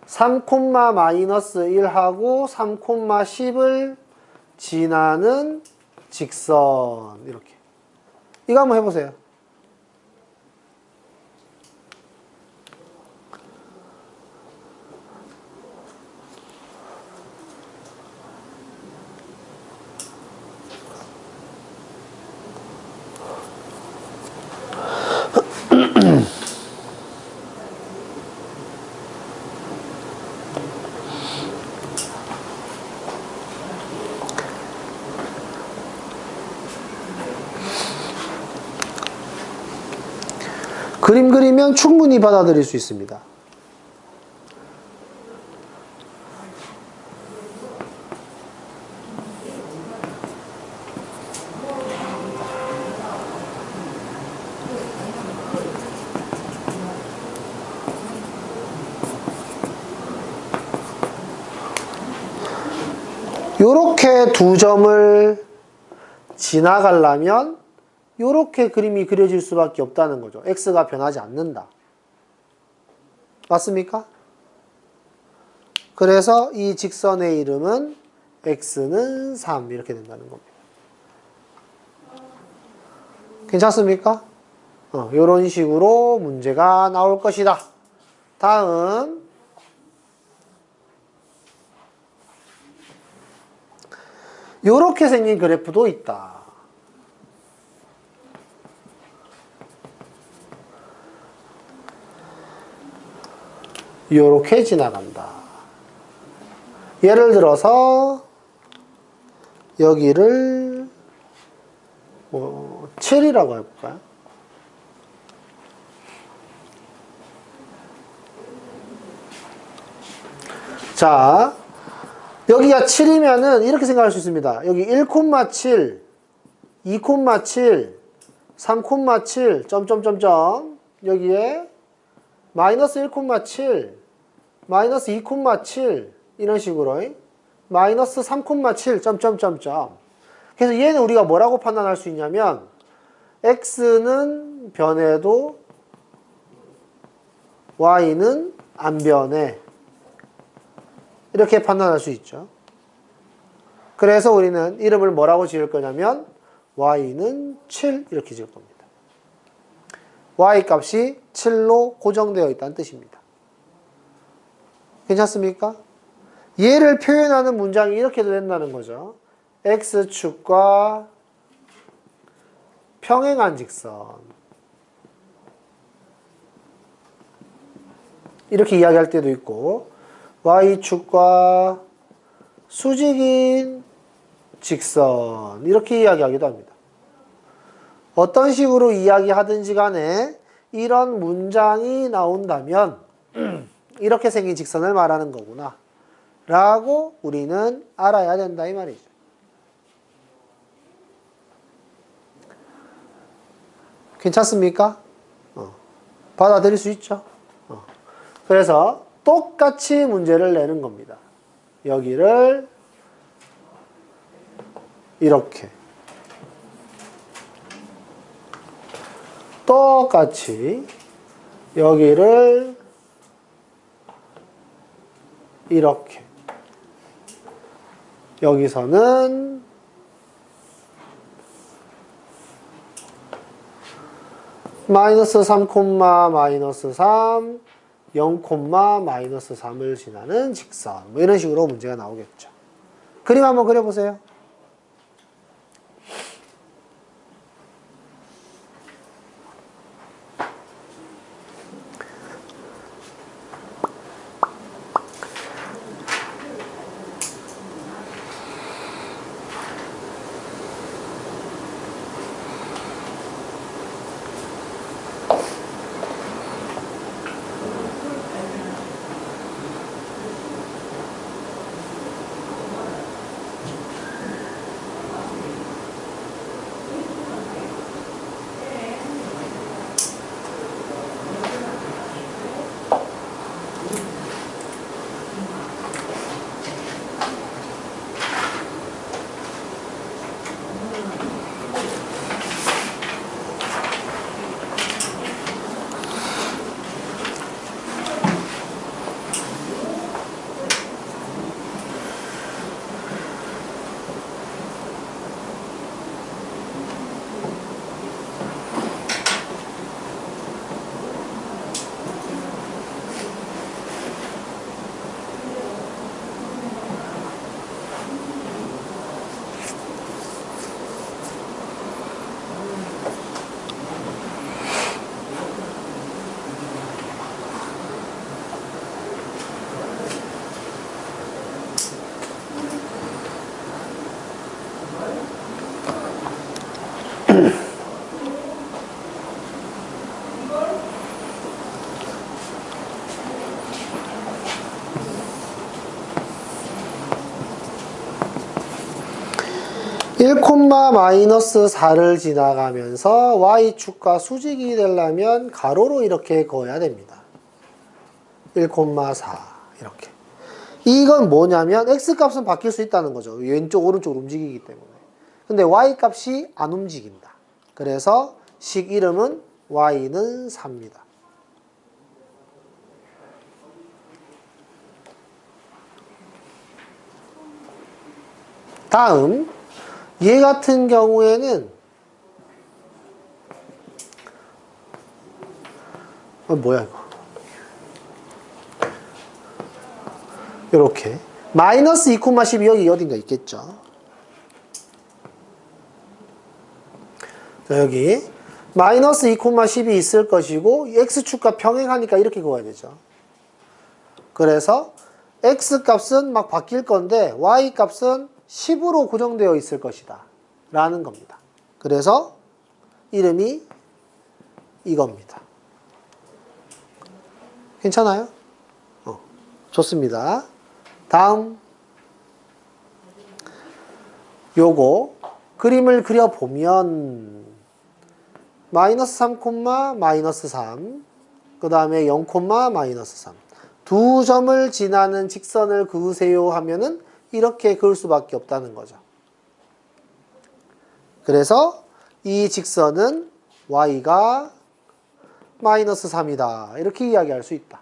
3,-1하고 3,10을 지나는 직선 이렇게. 이거 한번 해보세요. 그림 그리면 충분히 받아들일 수 있습니다. 요렇게 두 점을 지나가려면 요렇게 그림이 그려질 수밖에 없다는 거죠. x가 변하지 않는다. 맞습니까? 그래서 이 직선의 이름은 x는 3 이렇게 된다는 겁니다. 괜찮습니까? 요런 식으로 문제가 나올 것이다. 다음 요렇게 생긴 그래프도 있다. 요렇게 지나간다. 예를 들어서 여기를 7이라고 해볼까요? 자, 여기가 7이면은 이렇게 생각할 수 있습니다. 여기 1,7, 2,7, 3,7, 점점점점 여기에 마이너스 1,7, 마이너스 2,7 이런 식으로 마이너스 3,7 점점점점. 그래서 얘는 우리가 뭐라고 판단할 수 있냐면 x는 변해도 y는 안 변해. 이렇게 판단할 수 있죠. 그래서 우리는 이름을 뭐라고 지을 거냐면 y는 7 이렇게 지을 겁니다. y 값이 7로 고정되어 있다는 뜻입니다. 괜찮습니까? 얘를 표현하는 문장이 이렇게도 된다는 거죠. x축과 평행한 직선. 이렇게 이야기할 때도 있고, y축과 수직인 직선. 이렇게 이야기하기도 합니다. 어떤 식으로 이야기하든지 간에 이런 문장이 나온다면 이렇게 생긴 직선을 말하는 거구나 라고 우리는 알아야 된다 이 말이죠. 괜찮습니까? 받아들일 수 있죠. 그래서 똑같이 문제를 내는 겁니다. 여기를 이렇게 똑같이 여기를 이렇게 여기서는 마이너스 3, 마이너스 3, 0, 마이너스 3을 지나는 직선. 뭐 이런 식으로 문제가 나오겠죠. 그림 한번 그려보세요. 1, 마이너스 4를 지나가면서 y축과 수직이 되려면 가로로 이렇게 그어야 됩니다. 1, 4 이렇게. 이건 뭐냐면 x값은 바뀔 수 있다는 거죠. 왼쪽 오른쪽으로 움직이기 때문에. 근데 y값이 안 움직인다. 그래서 식 이름은 y는 4입니다. 다음 얘 같은 경우에는 뭐야 이거 이렇게 마이너스 2, 12 여기 어딘가 있겠죠. 자, 여기 마이너스 2, 10이 있을 것이고 x축과 평행하니까 이렇게 그어야 되죠. 그래서 x값은 막 바뀔 건데 y값은 10으로 고정되어 있을 것이다 라는 겁니다. 그래서 이름이 이겁니다. 괜찮아요? 좋습니다. 다음 요거 그림을 그려보면 마이너스 3, 마이너스 3 그 다음에 0, 마이너스 3 두 점을 지나는 직선을 그으세요 하면은 이렇게 그을 수밖에 없다는 거죠. 그래서 이 직선은 y가 마이너스 3이다. 이렇게 이야기할 수 있다.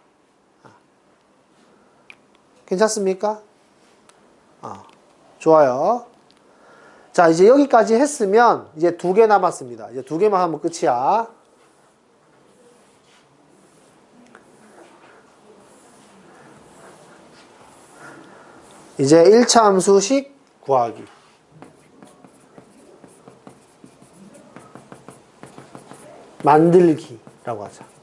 괜찮습니까? 좋아요. 자, 이제 여기까지 했으면 이제 2개 남았습니다. 이제 2개만 하면 끝이야. 이제 1차 함수식 구하기. 만들기라고 하자.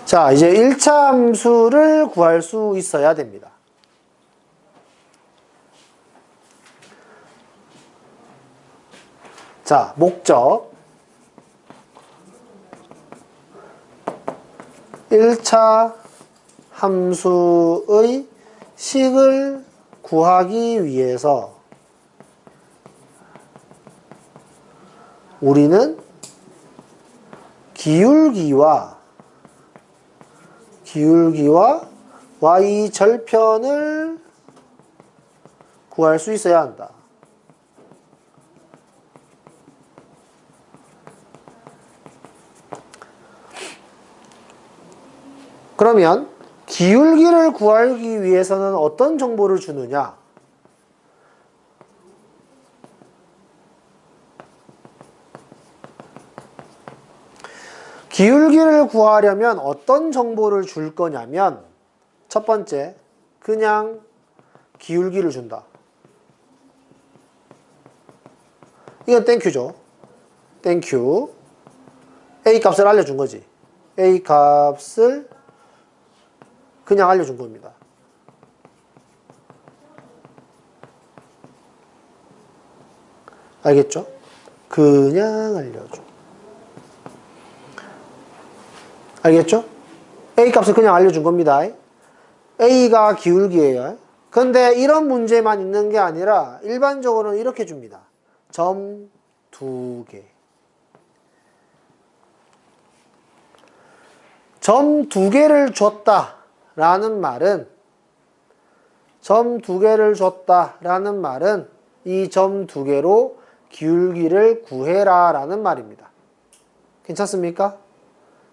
자, 이제 1차 함수를 구할 수 있어야 됩니다. 자, 목적. 1차 함수의 식을 구하기 위해서 우리는 기울기와 y절편을 구할 수 있어야 한다. 그러면 기울기를 구하기 위해서는 어떤 정보를 주느냐? 기울기를 구하려면 어떤 정보를 줄 거냐면 첫 번째, 그냥 기울기를 준다. 이건 땡큐죠. 땡큐. A 값을 알려준 거지. A 값을 그냥 알려준 겁니다. 알겠죠? 그냥 알려줘. 알겠죠? A 값을 그냥 알려준 겁니다. A가 기울기예요. 근데 이런 문제만 있는 게 아니라 일반적으로는 이렇게 줍니다. 점 2개. 점 2개를 줬다라는 말은 이 점 2개로 기울기를 구해라 라는 말입니다. 괜찮습니까?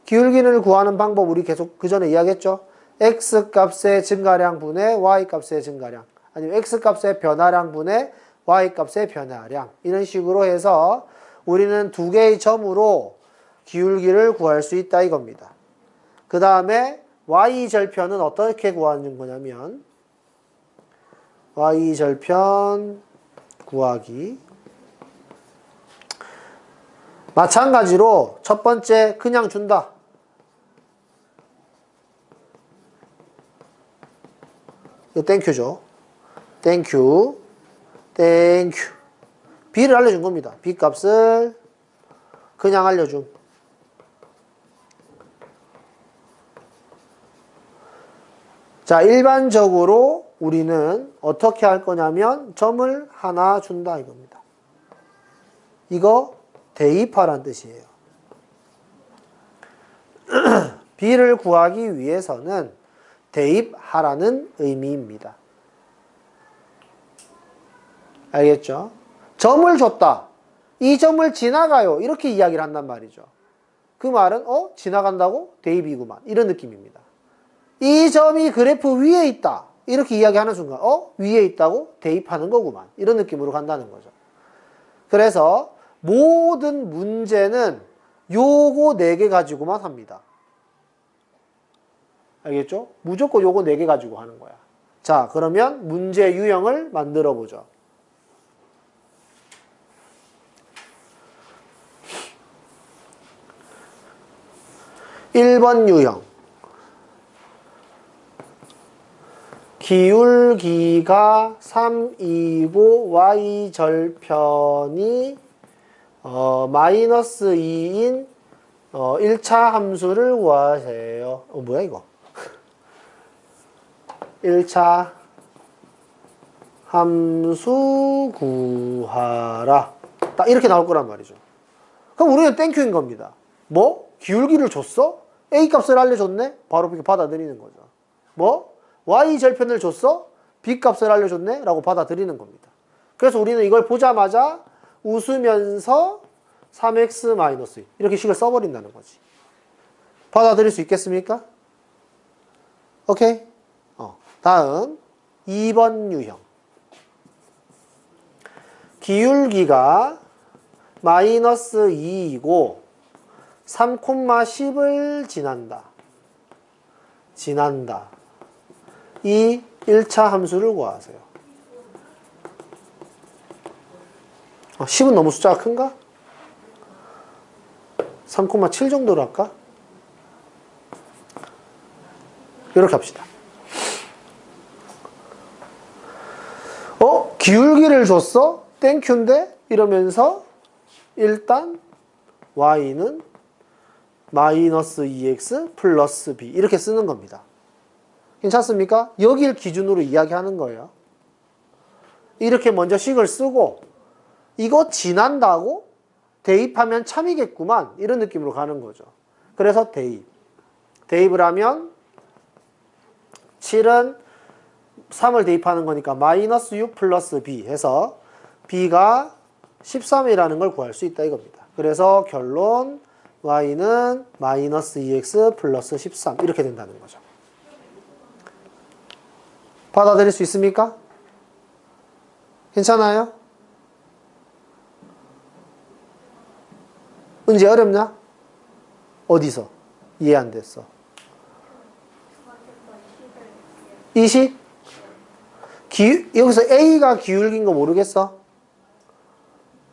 기울기를 구하는 방법 우리 계속 그 전에 이야기했죠. x값의 증가량 분의 y값의 증가량, 아니면 x값의 변화량 분의 y값의 변화량, 이런 식으로 해서 우리는 2개의 점으로 기울기를 구할 수 있다 이겁니다. 그 다음에 y절편은 어떻게 구하는 거냐면 y절편 구하기. 마찬가지로 첫 번째 그냥 준다. 이거 땡큐죠. 땡큐. b를 알려준 겁니다. b 값을 그냥 알려줌. 자, 일반적으로 우리는 어떻게 할 거냐면 점을 하나 준다 이겁니다. 이거 대입하라는 뜻이에요. b를 구하기 위해서는 대입하라는 의미입니다. 알겠죠? 점을 줬다. 이 점을 지나가요. 이렇게 이야기를 한단 말이죠. 그 말은 지나간다고? 대입이구만. 이런 느낌입니다. 이 점이 그래프 위에 있다. 이렇게 이야기하는 순간 위에 있다고? 대입하는 거구만. 이런 느낌으로 간다는 거죠. 그래서 모든 문제는 요거 4개 가지고만 합니다. 알겠죠? 무조건 요거 4개 가지고 하는 거야. 자, 그러면 문제 유형을 만들어 보죠. 1번 유형. 기울기가 3이고 y절편이 마이너스 2인 1차 함수를 구하세요. 뭐야 이거? 1차 함수 구하라. 딱 이렇게 나올 거란 말이죠. 그럼 우리는 땡큐인 겁니다. 뭐? 기울기를 줬어? A 값을 알려줬네? 바로 이렇게 받아들이는 거죠. 뭐? y절편을 줬어? B 값을 알려줬네? 라고 받아들이는 겁니다. 그래서 우리는 이걸 보자마자 웃으면서 3x-2 이렇게 식을 써버린다는 거지. 받아들일 수 있겠습니까? 오케이? 다음 2번 유형. 기울기가 마이너스 2이고 3,10을 지난다. 이 1차 함수를 구하세요. 10은 너무 숫자가 큰가? 3,7 정도로 할까? 이렇게 합시다. 기울기를 줬어? 땡큐인데? 이러면서 일단 y는 마이너스 2x 플러스 b 이렇게 쓰는 겁니다. 괜찮습니까? 여길 기준으로 이야기하는 거예요. 이렇게 먼저 식을 쓰고 이거 지난다고 대입하면 참이겠구만 이런 느낌으로 가는 거죠. 그래서 대입을 하면 7은 3을 대입하는 거니까 마이너스 6 플러스 b 해서 b가 13이라는 걸 구할 수 있다 이겁니다. 그래서 결론 y는 마이너스 2x 플러스 13 이렇게 된다는 거죠. 받아들일 수 있습니까? 괜찮아요? 은지 어렵냐? 어디서? 이해 안 됐어. 20? 여기서 A가 기울기인 거 모르겠어?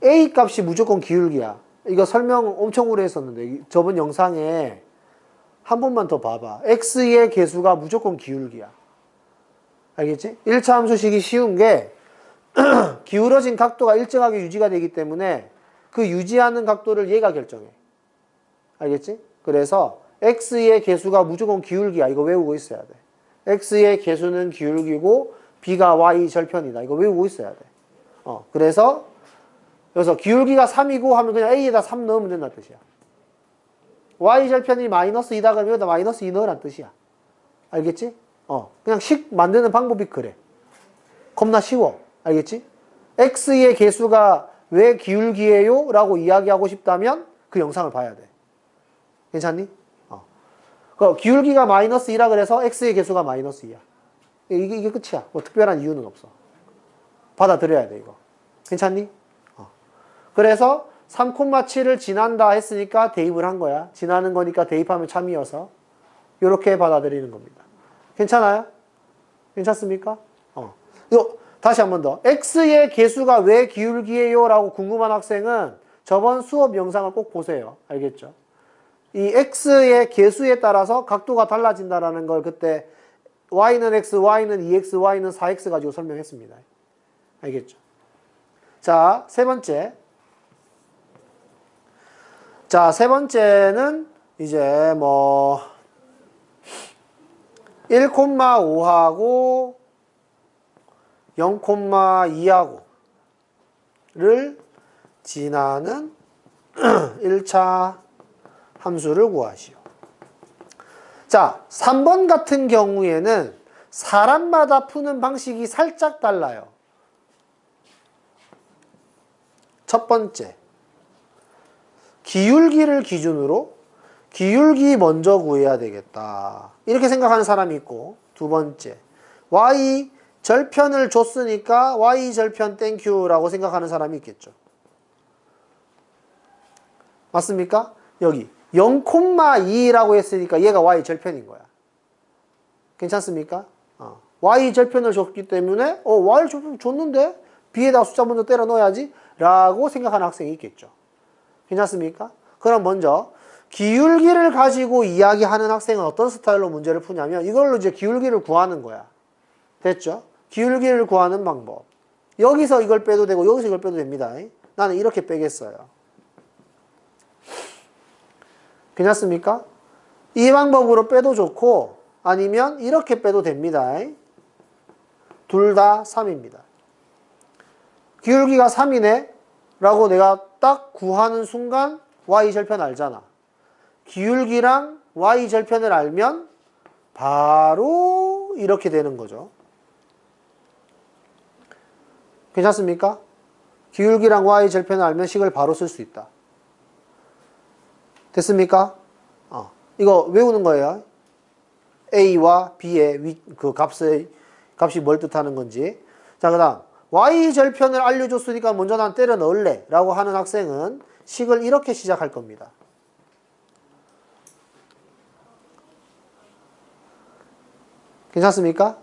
A 값이 무조건 기울기야. 이거 설명 엄청 오래 했었는데 저번 영상에 한 번만 더 봐봐. X의 개수가 무조건 기울기야. 알겠지? 1차 함수식이 쉬운 게 기울어진 각도가 일정하게 유지가 되기 때문에 그 유지하는 각도를 얘가 결정해. 알겠지? 그래서 X의 개수가 무조건 기울기야. 이거 외우고 있어야 돼. X의 개수는 기울기고 B가 Y 절편이다. 이거 외우고 있어야 돼. 그래서 여기서 기울기가 3이고 하면 그냥 A에다 3 넣으면 된다는 뜻이야. Y 절편이 마이너스 2다 그러면 여기다 마이너스 2 넣으란 뜻이야. 알겠지? 그냥 식 만드는 방법이 그래. 겁나 쉬워. 알겠지? X의 개수가 왜 기울기예요? 라고 이야기하고 싶다면 그 영상을 봐야 돼. 괜찮니? 기울기가 마이너스 2라 그래서 X의 개수가 마이너스 2야. 이게 끝이야. 뭐 특별한 이유는 없어. 받아들여야 돼, 이거. 괜찮니? 그래서 3,7을 지난다 했으니까 대입을 한 거야. 지나는 거니까 대입하면 참이어서. 이렇게 받아들이는 겁니다. 괜찮아요? 괜찮습니까? 이거 다시 한 번 더. X의 개수가 왜 기울기예요? 라고 궁금한 학생은 저번 수업 영상을 꼭 보세요. 알겠죠? 이 X의 개수에 따라서 각도가 달라진다라는 걸 그때 Y는 X, Y는 2X, Y는 4X 가지고 설명했습니다. 알겠죠? 자, 세 번째는 이제 뭐 1,5하고 0,2하고를 지나는 1차 함수를 구하시오. 자, 3번 같은 경우에는 사람마다 푸는 방식이 살짝 달라요. 첫 번째, 기울기를 기준으로 기울기 먼저 구해야 되겠다. 이렇게 생각하는 사람이 있고, 두 번째, y 절편을 줬으니까 y 절편 땡큐라고 생각하는 사람이 있겠죠. 맞습니까? 여기 0,2라고 했으니까 얘가 y 절편인 거야. 괜찮습니까? y 절편을 줬기 때문에 y 절편 줬는데 b에다 숫자 먼저 때려 넣어야지 라고 생각하는 학생이 있겠죠. 괜찮습니까? 그럼 먼저 기울기를 가지고 이야기하는 학생은 어떤 스타일로 문제를 푸냐면 이걸로 이제 기울기를 구하는 거야. 됐죠? 기울기를 구하는 방법. 여기서 이걸 빼도 되고 여기서 이걸 빼도 됩니다. 나는 이렇게 빼겠어요. 괜찮습니까? 이 방법으로 빼도 좋고 아니면 이렇게 빼도 됩니다. 둘 다 3입니다. 기울기가 3이네 라고 내가 딱 구하는 순간 y절편 알잖아. 기울기랑 y절편을 알면 바로 이렇게 되는 거죠. 괜찮습니까? 기울기랑 y절편을 알면 식을 바로 쓸 수 있다. 됐습니까? 이거 외우는 거예요. A와 B의 그 값이 뭘 뜻하는 건지. 자, 그 다음 Y 절편을 알려줬으니까 먼저 난 때려 넣을래 라고 하는 학생은 식을 이렇게 시작할 겁니다. 괜찮습니까?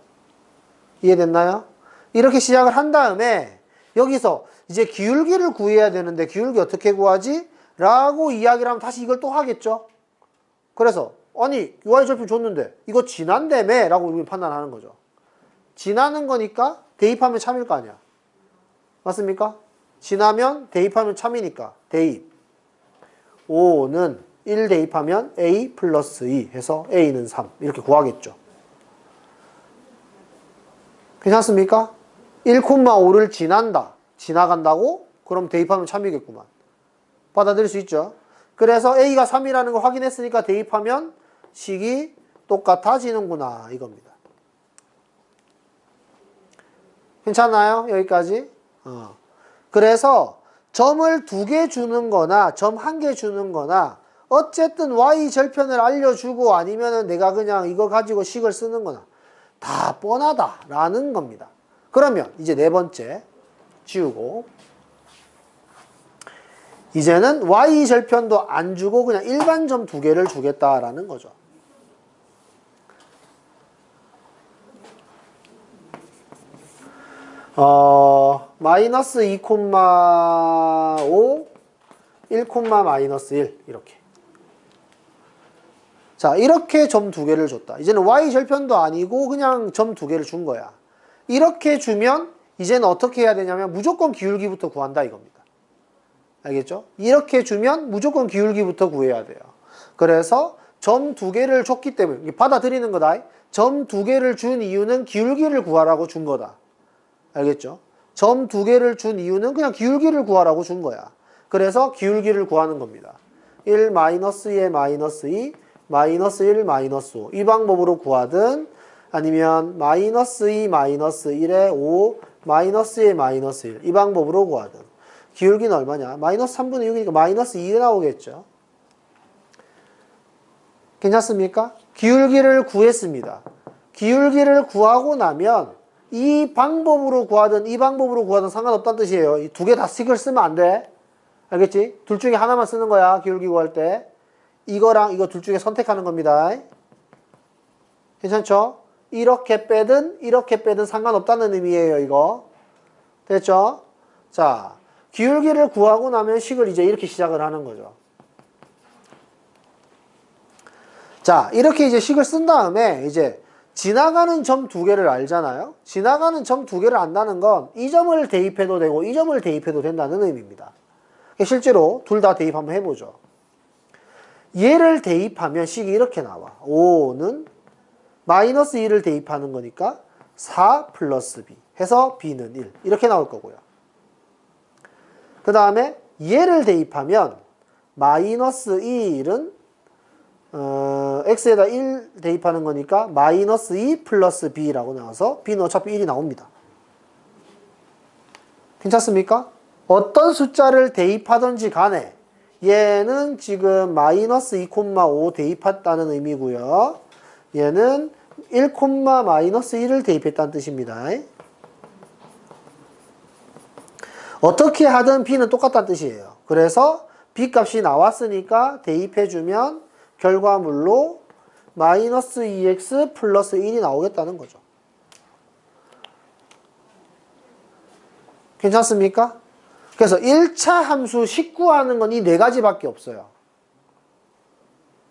이해됐나요? 이렇게 시작을 한 다음에 여기서 이제 기울기를 구해야 되는데 기울기 어떻게 구하지? 라고 이야기를 하면 다시 이걸 또 하겠죠. 그래서 아니 Y 절편 줬는데 이거 지난다며 라고 우리 판단하는 거죠. 지나는 거니까 대입하면 참일 거 아니야. 맞습니까? 지나면 대입하면 참이니까 대입 5는 1 대입하면 A 플러스 2 해서 A는 3 이렇게 구하겠죠. 괜찮습니까? 1,5를 지나간다고? 그럼 대입하면 참이겠구만. 받아들일 수 있죠. 그래서 A가 3이라는 걸 확인했으니까 대입하면 식이 똑같아지는구나 이겁니다. 괜찮나요? 여기까지? 그래서 점을 2개 주는 거나 점 1개 주는 거나 어쨌든 Y 절편을 알려주고 아니면은 내가 그냥 이거 가지고 식을 쓰는 거나 다 뻔하다라는 겁니다. 그러면 이제 네 번째 지우고 이제는 Y 절편도 안 주고 그냥 일반 점 2개를 주겠다라는 거죠. 마이너스 2,5 1, 마이너스 1 이렇게. 자, 이렇게 점 2개를 줬다. 이제는 Y 절편도 아니고 그냥 점 2개를 준 거야. 이렇게 주면 이제는 어떻게 해야 되냐면 무조건 기울기부터 구한다 이겁니다. 알겠죠? 이렇게 주면 무조건 기울기부터 구해야 돼요. 그래서 점 2개를 줬기 때문에 받아들이는 거다. 점 2개를 준 이유는 기울기를 구하라고 준 거다. 알겠죠? 점 2개를 준 이유는 그냥 기울기를 구하라고 준 거야. 그래서 기울기를 구하는 겁니다. 1 마이너스 2에 마이너스 2 마이너스 1 마이너스 5 이 방법으로 구하든 아니면 마이너스 2 마이너스 1에 5 마이너스 2에 마이너스 1 이 방법으로 구하든 기울기는 얼마냐? 마이너스 3분의 6이니까 마이너스 2가 나오겠죠. 괜찮습니까? 기울기를 구했습니다. 기울기를 구하고 나면 이 방법으로 구하든 이 방법으로 구하든 상관없다는 뜻이에요. 이 2개 다 식을 쓰면 안 돼. 알겠지? 둘 중에 하나만 쓰는 거야. 기울기 구할 때. 이거랑 이거 둘 중에 선택하는 겁니다. 괜찮죠? 이렇게 빼든 상관없다는 의미예요. 이거. 됐죠? 자, 기울기를 구하고 나면 식을 이제 이렇게 시작을 하는 거죠. 자, 이렇게 이제 식을 쓴 다음에 이제 지나가는 점 2개를 알잖아요. 지나가는 점 2개를 안다는 건 이 점을 대입해도 되고 이 점을 대입해도 된다는 의미입니다. 실제로 둘 다 대입 한번 해보죠. 얘를 대입하면 식이 이렇게 나와. 5는 마이너스 2를 대입하는 거니까 4 플러스 B 해서 B는 1 이렇게 나올 거고요. 그 다음에 얘를 대입하면 마이너스 1은 x에다 1 대입하는 거니까 마이너스 2 플러스 b라고 나와서 b는 어차피 1이 나옵니다. 괜찮습니까? 어떤 숫자를 대입하든지 간에 얘는 지금 마이너스 2,5 대입했다는 의미고요. 얘는 1, 마이너스 1을 대입했다는 뜻입니다. 어떻게 하든 b는 똑같다는 뜻이에요. 그래서 b 값이 나왔으니까 대입해주면 결과물로 마이너스 2x 플러스 1이 나오겠다는 거죠. 괜찮습니까? 그래서 1차 함수 식구하는 건 이 네 가지밖에 없어요.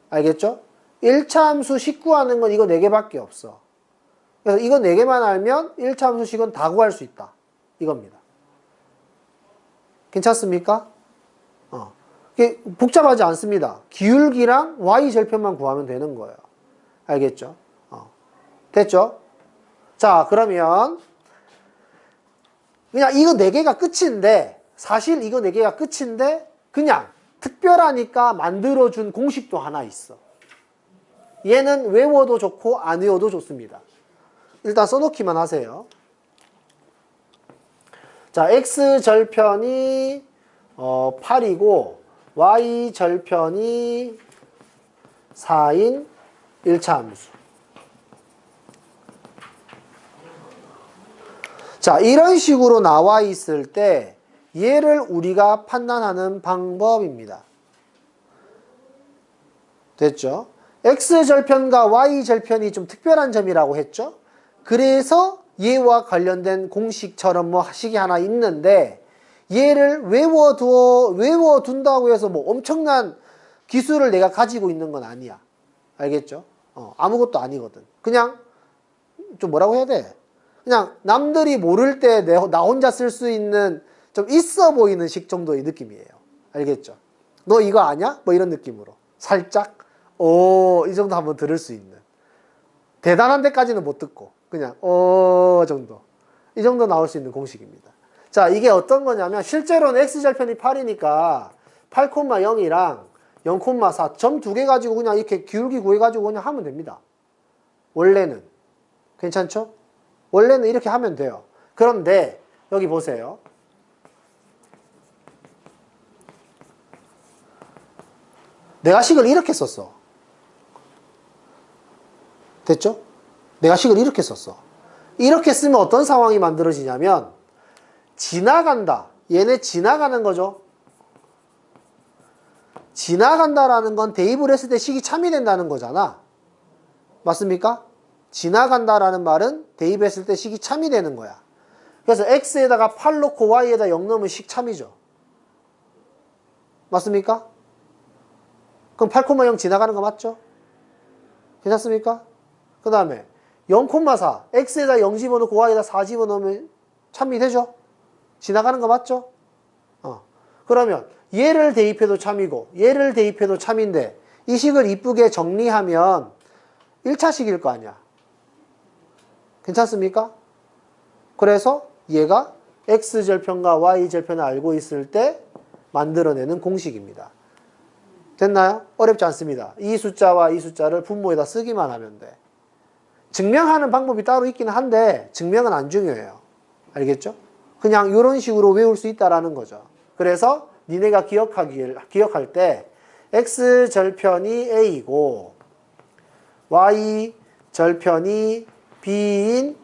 알겠죠? 1차 함수 식구하는 건 이거 네 개밖에 없어. 그래서 이거 네 개만 알면 1차 함수식은 다 구할 수 있다. 이겁니다. 괜찮습니까? 복잡하지 않습니다. 기울기랑 y 절편만 구하면 되는 거예요. 알겠죠? 됐죠? 자, 그러면 그냥 이거 4개가 끝인데 사실 이거 4개가 끝인데 그냥 특별하니까 만들어준 공식도 하나 있어. 얘는 외워도 좋고 안 외워도 좋습니다. 일단 써놓기만 하세요. 자, x절편이 8이고 y절편이 4인 1차 함수. 자, 이런 식으로 나와 있을 때 얘를 우리가 판단하는 방법입니다. 됐죠? X절편과 Y절편이 좀 특별한 점이라고 했죠? 그래서 얘와 관련된 공식처럼 뭐 식이 하나 있는데 얘를 외워둔다고 해서 뭐 엄청난 기술을 내가 가지고 있는 건 아니야. 알겠죠? 아무것도 아니거든. 그냥 좀 뭐라고 해야 돼? 그냥 남들이 모를 때 나 혼자 쓸 수 있는 좀 있어 보이는 식 정도의 느낌이에요. 알겠죠? 너 이거 아냐? 뭐 이런 느낌으로. 살짝, 이 정도 한번 들을 수 있는. 대단한 데까지는 못 듣고, 그냥, 정도. 이 정도 나올 수 있는 공식입니다. 자, 이게 어떤 거냐면, 실제로는 X절편이 8이니까 8,0이랑 0,4 점 두 개 가지고 그냥 이렇게 기울기 구해가지고 그냥 하면 됩니다. 원래는. 괜찮죠? 원래는 이렇게 하면 돼요. 그런데 여기 보세요. 내가 식을 이렇게 썼어. 됐죠? 내가 식을 이렇게 썼어. 이렇게 쓰면 어떤 상황이 만들어지냐면 지나간다. 얘네 지나가는 거죠. 지나간다라는 건 대입을 했을 때 식이 참이된다는 거잖아. 맞습니까? 지나간다라는 말은 대입했을 때 식이 참이 되는 거야. 그래서 x에다가 8 넣고 y에다 0 넣으면 식 참이죠. 맞습니까? 그럼 8,0 지나가는 거 맞죠? 괜찮습니까? 그 다음에 0,4 x에다 0 집어넣고 y에다 4 집어넣으면 참이 되죠? 지나가는 거 맞죠? 그러면 얘를 대입해도 참이고 얘를 대입해도 참인데 이 식을 이쁘게 정리하면 1차식일 거 아니야. 괜찮습니까? 그래서 얘가 X절편과 Y절편을 알고 있을 때 만들어내는 공식입니다. 됐나요? 어렵지 않습니다. 이 숫자와 이 숫자를 분모에다 쓰기만 하면 돼. 증명하는 방법이 따로 있긴 한데 증명은 안 중요해요. 알겠죠? 그냥 이런 식으로 외울 수 있다라는 거죠. 그래서 니네가 기억할 때 X절편이 A이고 Y절편이 B인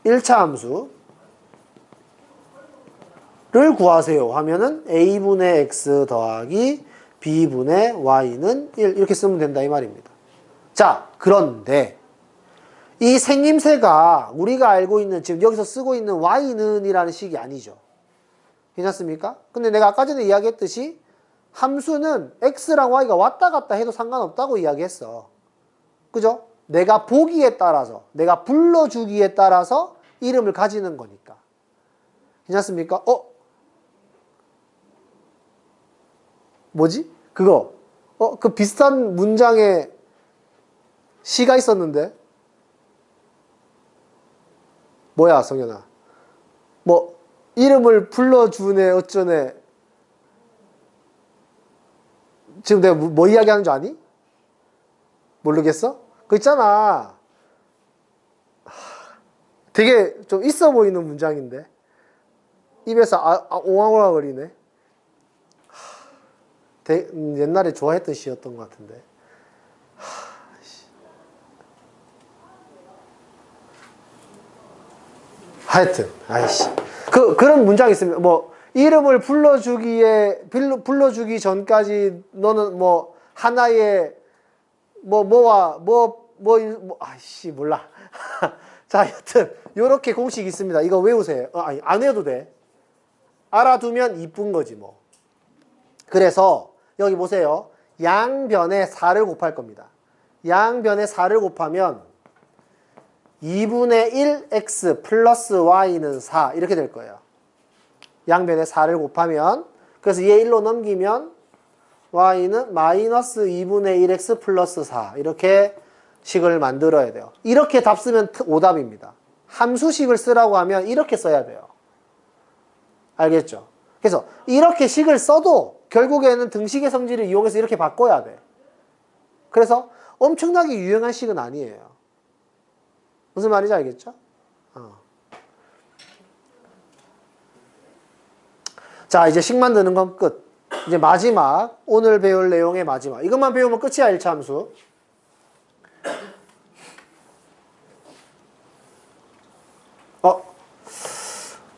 1차 함수를 구하세요 하면은 A분의 X 더하기 B분의 Y는 1 이렇게 쓰면 된다 이 말입니다. 자, 그런데 이 생김새가 우리가 알고 있는 지금 여기서 쓰고 있는 Y는 이라는 식이 아니죠. 괜찮습니까? 근데 내가 아까 전에 이야기했듯이 함수는 X랑 Y가 왔다 갔다 해도 상관없다고 이야기했어. 그죠? 내가 보기에 따라서, 내가 불러주기에 따라서 이름을 가지는 거니까. 괜찮습니까? 뭐지? 그거. 그 비슷한 문장에 시가 있었는데? 뭐야, 성현아? 뭐, 이름을 불러주네, 어쩌네. 지금 내가 뭐 이야기하는 줄 아니? 모르겠어? 그 있잖아. 되게 좀 있어 보이는 문장인데. 입에서 옹알옹알거리네. 옛날에 좋아했던 시였던 것 같은데. 하여튼, 아이씨. 그런 문장이 있으면, 뭐, 이름을 불러주기 전까지 너는 뭐, 하나의, 아이씨, 몰라. 자, 여튼, 요렇게 공식이 있습니다. 이거 외우세요. 아니, 안 외워도 돼. 알아두면 이쁜 거지, 뭐. 그래서, 여기 보세요. 양변에 4를 곱할 겁니다. 양변에 4를 곱하면, 2분의 1x 플러스 y는 4 이렇게 될 거예요. 양변에 4를 곱하면 그래서 얘 1로 넘기면 y는 마이너스 2분의 1x 플러스 4 이렇게 식을 만들어야 돼요. 이렇게 답 쓰면 오답입니다. 함수식을 쓰라고 하면 이렇게 써야 돼요. 알겠죠? 그래서 이렇게 식을 써도 결국에는 등식의 성질을 이용해서 이렇게 바꿔야 돼. 그래서 엄청나게 유용한 식은 아니에요. 무슨 말인지 알겠죠? 자, 이제 식 만드는 건 끝. 이제 마지막, 오늘 배울 내용의 마지막. 이것만 배우면 끝이야, 1차 함수.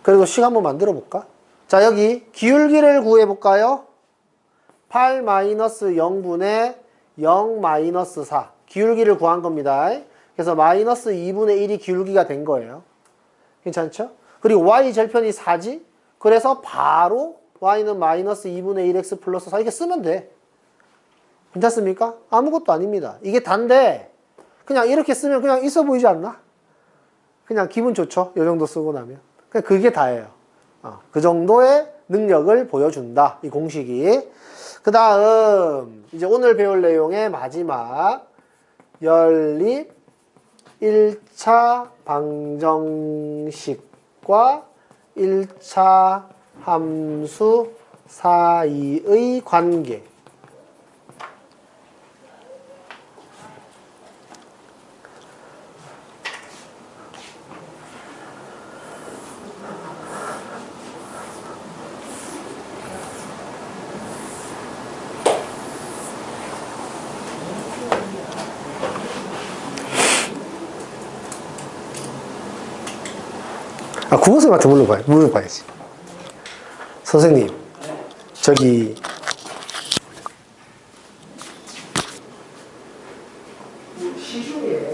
그리고 식 한번 만들어 볼까? 자, 여기 기울기를 구해 볼까요? 8-0분의 0-4 기울기를 구한 겁니다. 그래서 마이너스 2분의 1이 기울기가 된 거예요. 괜찮죠? 그리고 y 절편이 4지? 그래서 바로 y는 마이너스 2분의 1x 플러스 4 이렇게 쓰면 돼. 괜찮습니까? 아무것도 아닙니다. 이게 단데 그냥 이렇게 쓰면 그냥 있어 보이지 않나? 그냥 기분 좋죠? 이 정도 쓰고 나면. 그냥 그게 다예요. 그 정도의 능력을 보여준다. 이 공식이. 그 다음 이제 오늘 배울 내용의 마지막 연립 1차 방정식과 1차 함수 사이의 관계. 국어쌤한테 물어봐야지. 선생님, 저기 시중에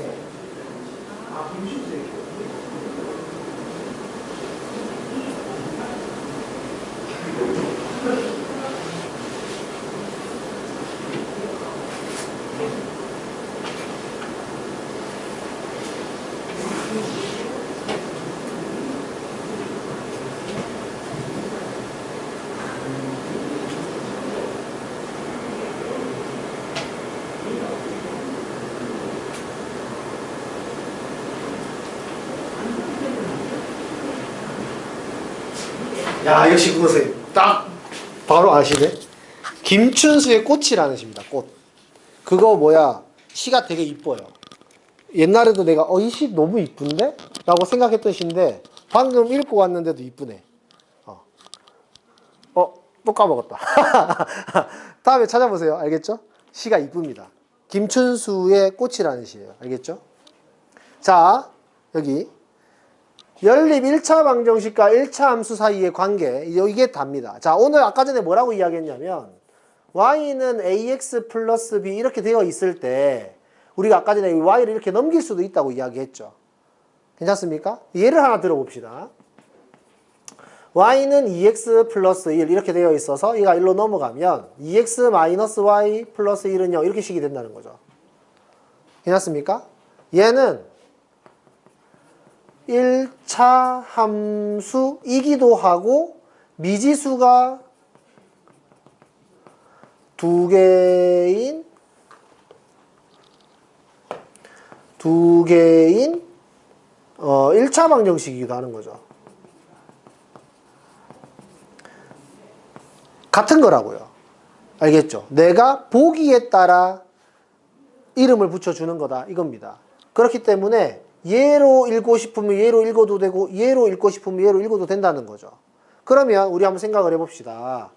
야, 역시 그것을 딱 바로 아시네. 김춘수의 꽃이라는 시입니다. 꽃. 그거 뭐야? 시가 되게 이뻐요. 옛날에도 내가 이 시 너무 이쁜데? 라고 생각했던 시인데 방금 읽고 왔는데도 이쁘네. 또 까먹었다. 다음에 찾아보세요. 알겠죠? 시가 이쁩니다. 김춘수의 꽃이라는 시예요. 알겠죠? 자, 여기 연립 1차 방정식과 1차 함수 사이의 관계, 이게 답니다. 자, 오늘 아까 전에 뭐라고 이야기했냐면 y는 ax 플러스 b 이렇게 되어 있을 때 우리가 아까 전에 y를 이렇게 넘길 수도 있다고 이야기했죠. 괜찮습니까? 예를 하나 들어봅시다. y는 2x 플러스 1 이렇게 되어 있어서 얘가 1로 넘어가면 2x 마이너스 y 플러스 1은 0 이렇게 식이 된다는 거죠. 괜찮습니까? 얘는 1차 함수이기도 하고 미지수가 두 개인 1차 방정식이기도 하는 거죠. 같은 거라고요. 알겠죠? 내가 보기에 따라 이름을 붙여주는 거다 이겁니다. 그렇기 때문에 얘로 읽고 싶으면 얘로 읽어도 되고 얘로 읽고 싶으면 얘로 읽어도 된다는 거죠. 그러면 우리 한번 생각을 해봅시다.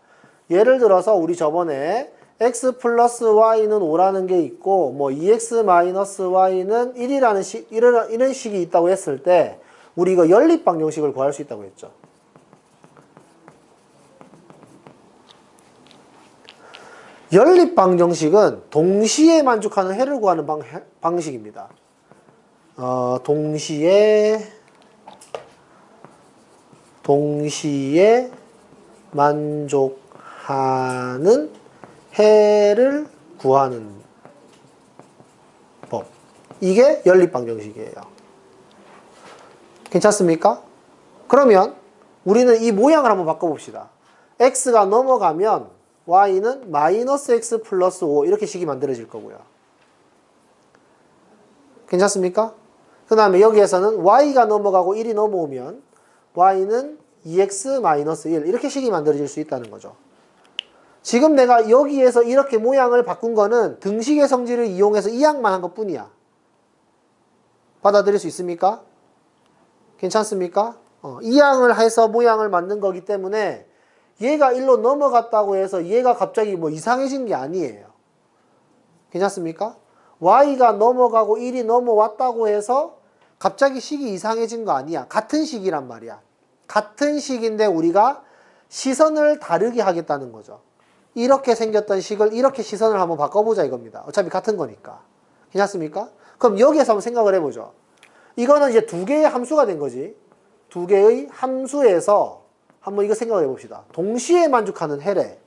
예를 들어서 우리 저번에 x 플러스 y는 5라는 게 있고 뭐 2x 마이너스 y는 1이라는 이런 식이 있다고 했을 때 우리 이거 연립 방정식을 구할 수 있다고 했죠. 연립 방정식은 동시에 만족하는 해를 구하는 방식입니다. 동시에 만족하는 해를 구하는 법. 이게 연립 방정식이에요. 괜찮습니까? 그러면 우리는 이 모양을 한번 바꿔봅시다. x가 넘어가면 y는 마이너스 x 플러스 5 이렇게 식이 만들어질 거고요. 괜찮습니까? 그 다음에 여기에서는 y가 넘어가고 1이 넘어오면 y는 2x 마이너스 1 이렇게 식이 만들어질 수 있다는 거죠. 지금 내가 여기에서 이렇게 모양을 바꾼 거는 등식의 성질을 이용해서 이항만 한 것 뿐이야. 받아들일 수 있습니까? 괜찮습니까? 이항을 해서 모양을 만든 거기 때문에 얘가 1로 넘어갔다고 해서 얘가 갑자기 뭐 이상해진 게 아니에요. 괜찮습니까? y가 넘어가고 1이 넘어왔다고 해서 갑자기 식이 이상해진 거 아니야. 같은 식이란 말이야. 같은 식인데 우리가 시선을 다르게 하겠다는 거죠. 이렇게 생겼던 식을 이렇게 시선을 한번 바꿔보자 이겁니다. 어차피 같은 거니까. 괜찮습니까? 그럼 여기에서 한번 생각을 해보죠. 이거는 이제 두 개의 함수가 된 거지. 두 개의 함수에서 한번 이거 생각을 해봅시다. 동시에 만족하는 해래.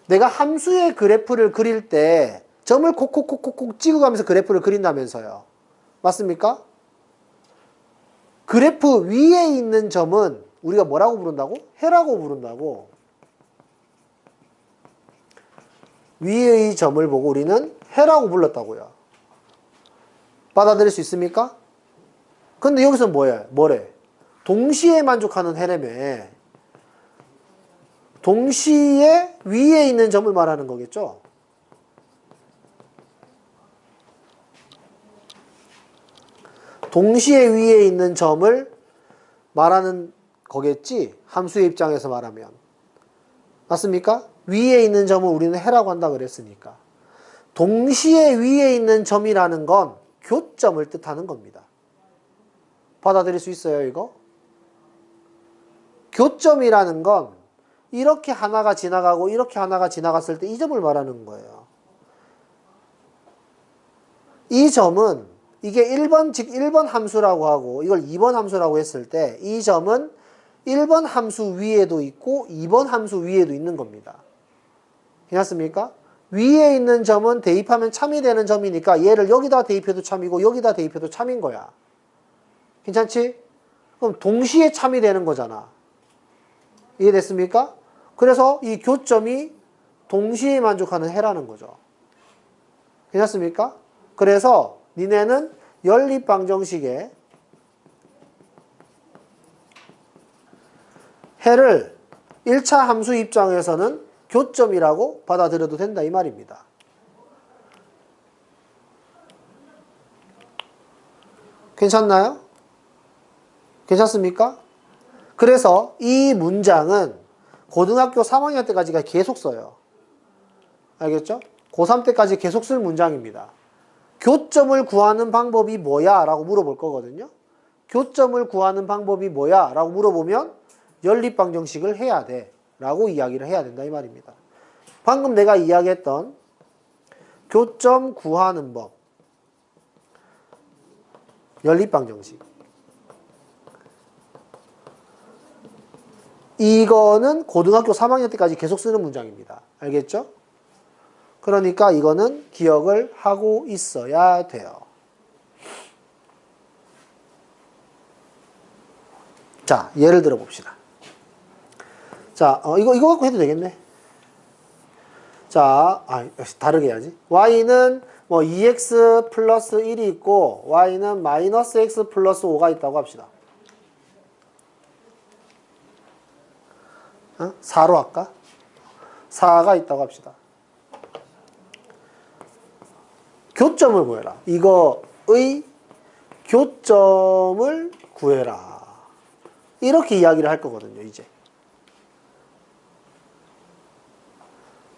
내가 함수의 그래프를 그릴 때 점을 콕콕콕콕콕 찍어가면서 그래프를 그린다면서요. 맞습니까? 그래프 위에 있는 점은 우리가 뭐라고 부른다고? 해라고 부른다고. 위의 점을 보고 우리는 해라고 불렀다고요. 받아들일 수 있습니까? 근데 여기서 뭐래? 동시에 만족하는 해라며. 동시에 위에 있는 점을 말하는 거겠죠? 동시에 위에 있는 점을 말하는 거겠지? 함수의 입장에서 말하면. 맞습니까? 위에 있는 점을 우리는 해라고 한다 그랬으니까. 동시에 위에 있는 점이라는 건 교점을 뜻하는 겁니다. 받아들일 수 있어요, 이거? 교점이라는 건 이렇게 하나가 지나가고 이렇게 하나가 지나갔을 때 이 점을 말하는 거예요. 이 점은 이게 1번, 즉 1번 함수라고 하고 이걸 2번 함수라고 했을 때 이 점은 1번 함수 위에도 있고 2번 함수 위에도 있는 겁니다. 괜찮습니까? 위에 있는 점은 대입하면 참이 되는 점이니까 얘를 여기다 대입해도 참이고 여기다 대입해도 참인 거야. 괜찮지? 그럼 동시에 참이 되는 거잖아. 이해됐습니까? 그래서 이 교점이 동시에 만족하는 해라는 거죠. 괜찮습니까? 그래서 니네는 연립방정식에 해를 1차 함수 입장에서는 교점이라고 받아들여도 된다 이 말입니다. 괜찮나요? 괜찮습니까? 그래서 이 문장은 고등학교 3학년 때까지가 계속 써요. 알겠죠? 고3 때까지 계속 쓸 문장입니다. 교점을 구하는 방법이 뭐야? 라고 물어볼 거거든요. 교점을 구하는 방법이 뭐야? 라고 물어보면 연립방정식을 해야 돼. 라고 이야기를 해야 된다 이 말입니다. 방금 내가 이야기했던 교점 구하는 법. 연립방정식. 이거는 고등학교 3학년 때까지 계속 쓰는 문장입니다. 알겠죠? 그러니까 이거는 기억을 하고 있어야 돼요. 자, 예를 들어 봅시다. 자, 이거 갖고 해도 되겠네. 자, 다르게 해야지. y는 뭐 2x 플러스 1이 있고 y는 마이너스 x 플러스 5가 있다고 합시다. 4로 할까? 4가 있다고 합시다. 교점을 구해라. 이거의 교점을 구해라. 이렇게 이야기를 할 거거든요, 이제.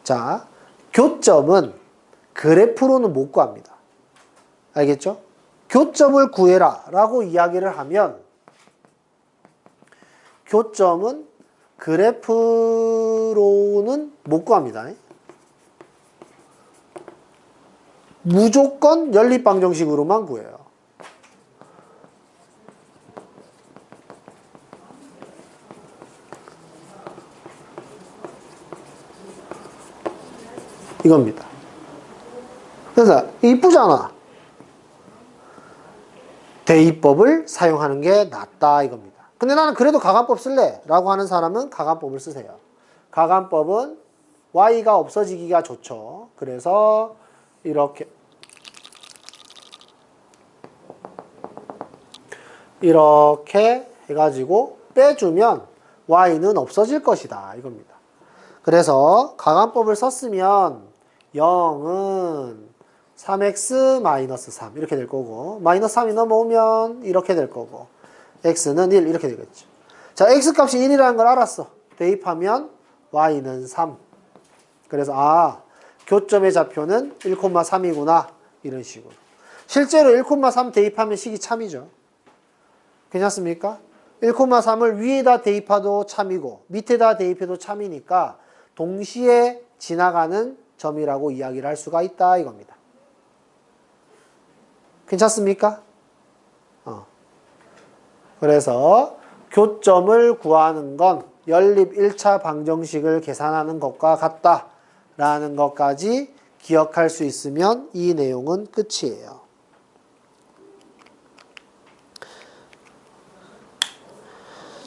자, 교점은 그래프로는 못 구합니다. 알겠죠? 교점을 구해라 라고 이야기를 하면 교점은 그래프로는 못 구합니다. 무조건 연립방정식으로만 구해요. 이겁니다. 그래서 이쁘잖아. 대입법을 사용하는 게 낫다 이겁니다. 근데 나는 그래도 가관법 쓸래 라고 하는 사람은 가관법을 쓰세요. 가관법은 y가 없어지기가 좋죠. 그래서 이렇게 해가지고 빼주면 y는 없어질 것이다 이겁니다. 그래서 가관법을 썼으면 0은 3x-3 이렇게 될 거고 마이너스 3이 넘어오면 이렇게 될 거고 x는 1 이렇게 되겠죠. 자, x값이 1이라는 걸 알았어. 대입하면 y는 3. 그래서 교점의 좌표는 1,3이구나 이런 식으로. 실제로 1,3 대입하면 식이 참이죠. 괜찮습니까? 1,3을 위에다 대입해도 참이고 밑에다 대입해도 참이니까 동시에 지나가는 점이라고 이야기를 할 수가 있다 이겁니다. 괜찮습니까? 그래서 교점을 구하는 건 연립 1차 방정식을 계산하는 것과 같다라는 것까지 기억할 수 있으면 이 내용은 끝이에요.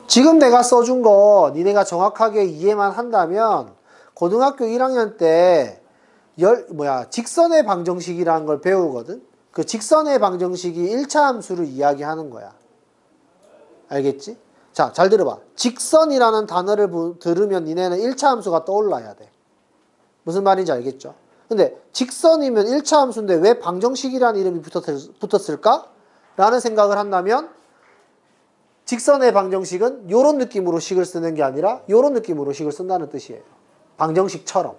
지금 내가 써준 거 니네가 정확하게 이해만 한다면 고등학교 1학년 때 직선의 방정식이라는 걸 배우거든. 그 직선의 방정식이 1차 함수를 이야기하는 거야. 알겠지? 자, 잘 들어봐. 직선이라는 단어를 들으면 니네는 1차 함수가 떠올라야 돼. 무슨 말인지 알겠죠? 근데 직선이면 1차 함수인데 왜 방정식이라는 이름이 붙었을까? 라는 생각을 한다면 직선의 방정식은 요런 느낌으로 식을 쓰는 게 아니라 요런 느낌으로 식을 쓴다는 뜻이에요. 방정식처럼.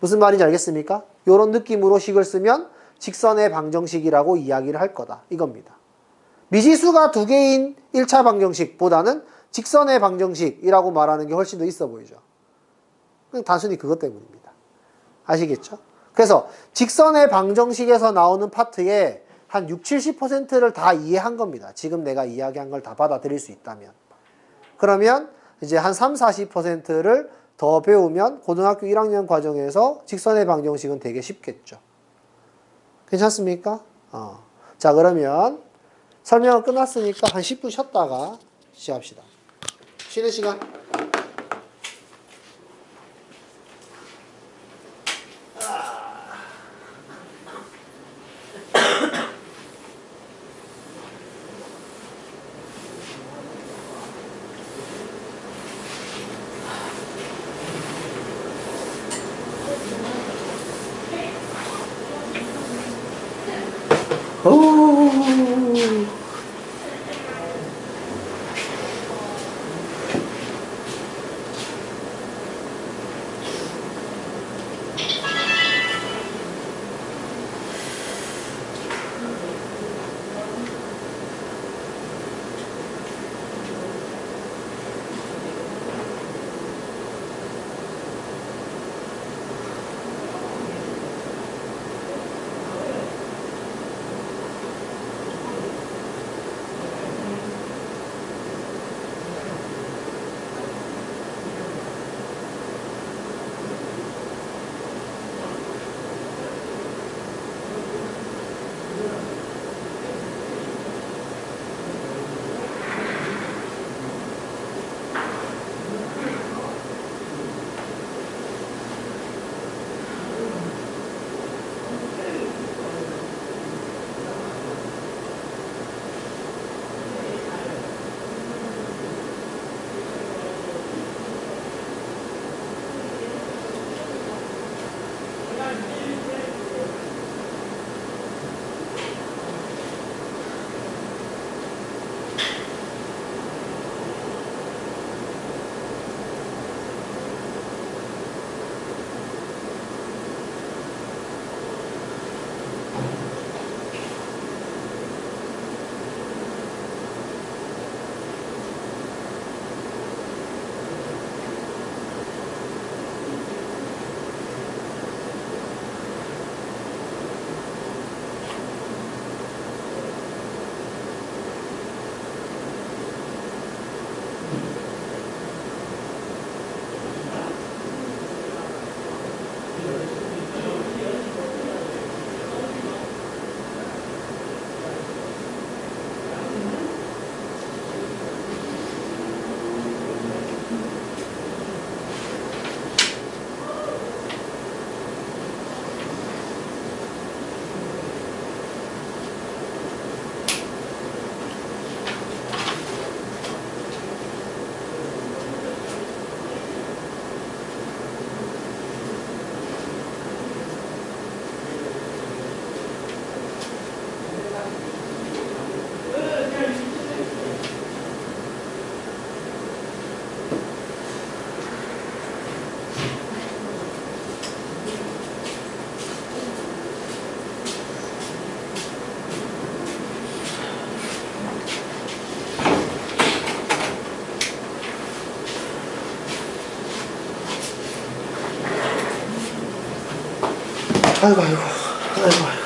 무슨 말인지 알겠습니까? 요런 느낌으로 식을 쓰면 직선의 방정식이라고 이야기를 할 거다. 이겁니다. 미지수가 두 개인 1차 방정식보다는 직선의 방정식이라고 말하는 게 훨씬 더 있어 보이죠. 그냥 단순히 그것 때문입니다. 아시겠죠? 그래서 직선의 방정식에서 나오는 파트에 한 60, 70%를 다 이해한 겁니다. 지금 내가 이야기한 걸 다 받아들일 수 있다면. 그러면 이제 한 3, 40%를 더 배우면 고등학교 1학년 과정에서 직선의 방정식은 되게 쉽겠죠. 괜찮습니까? 자, 그러면 설명은 끝났으니까 한 10분 쉬었다가 시작합시다. 쉬는 시간. 아이고, 아이고, 아이고, 아이고.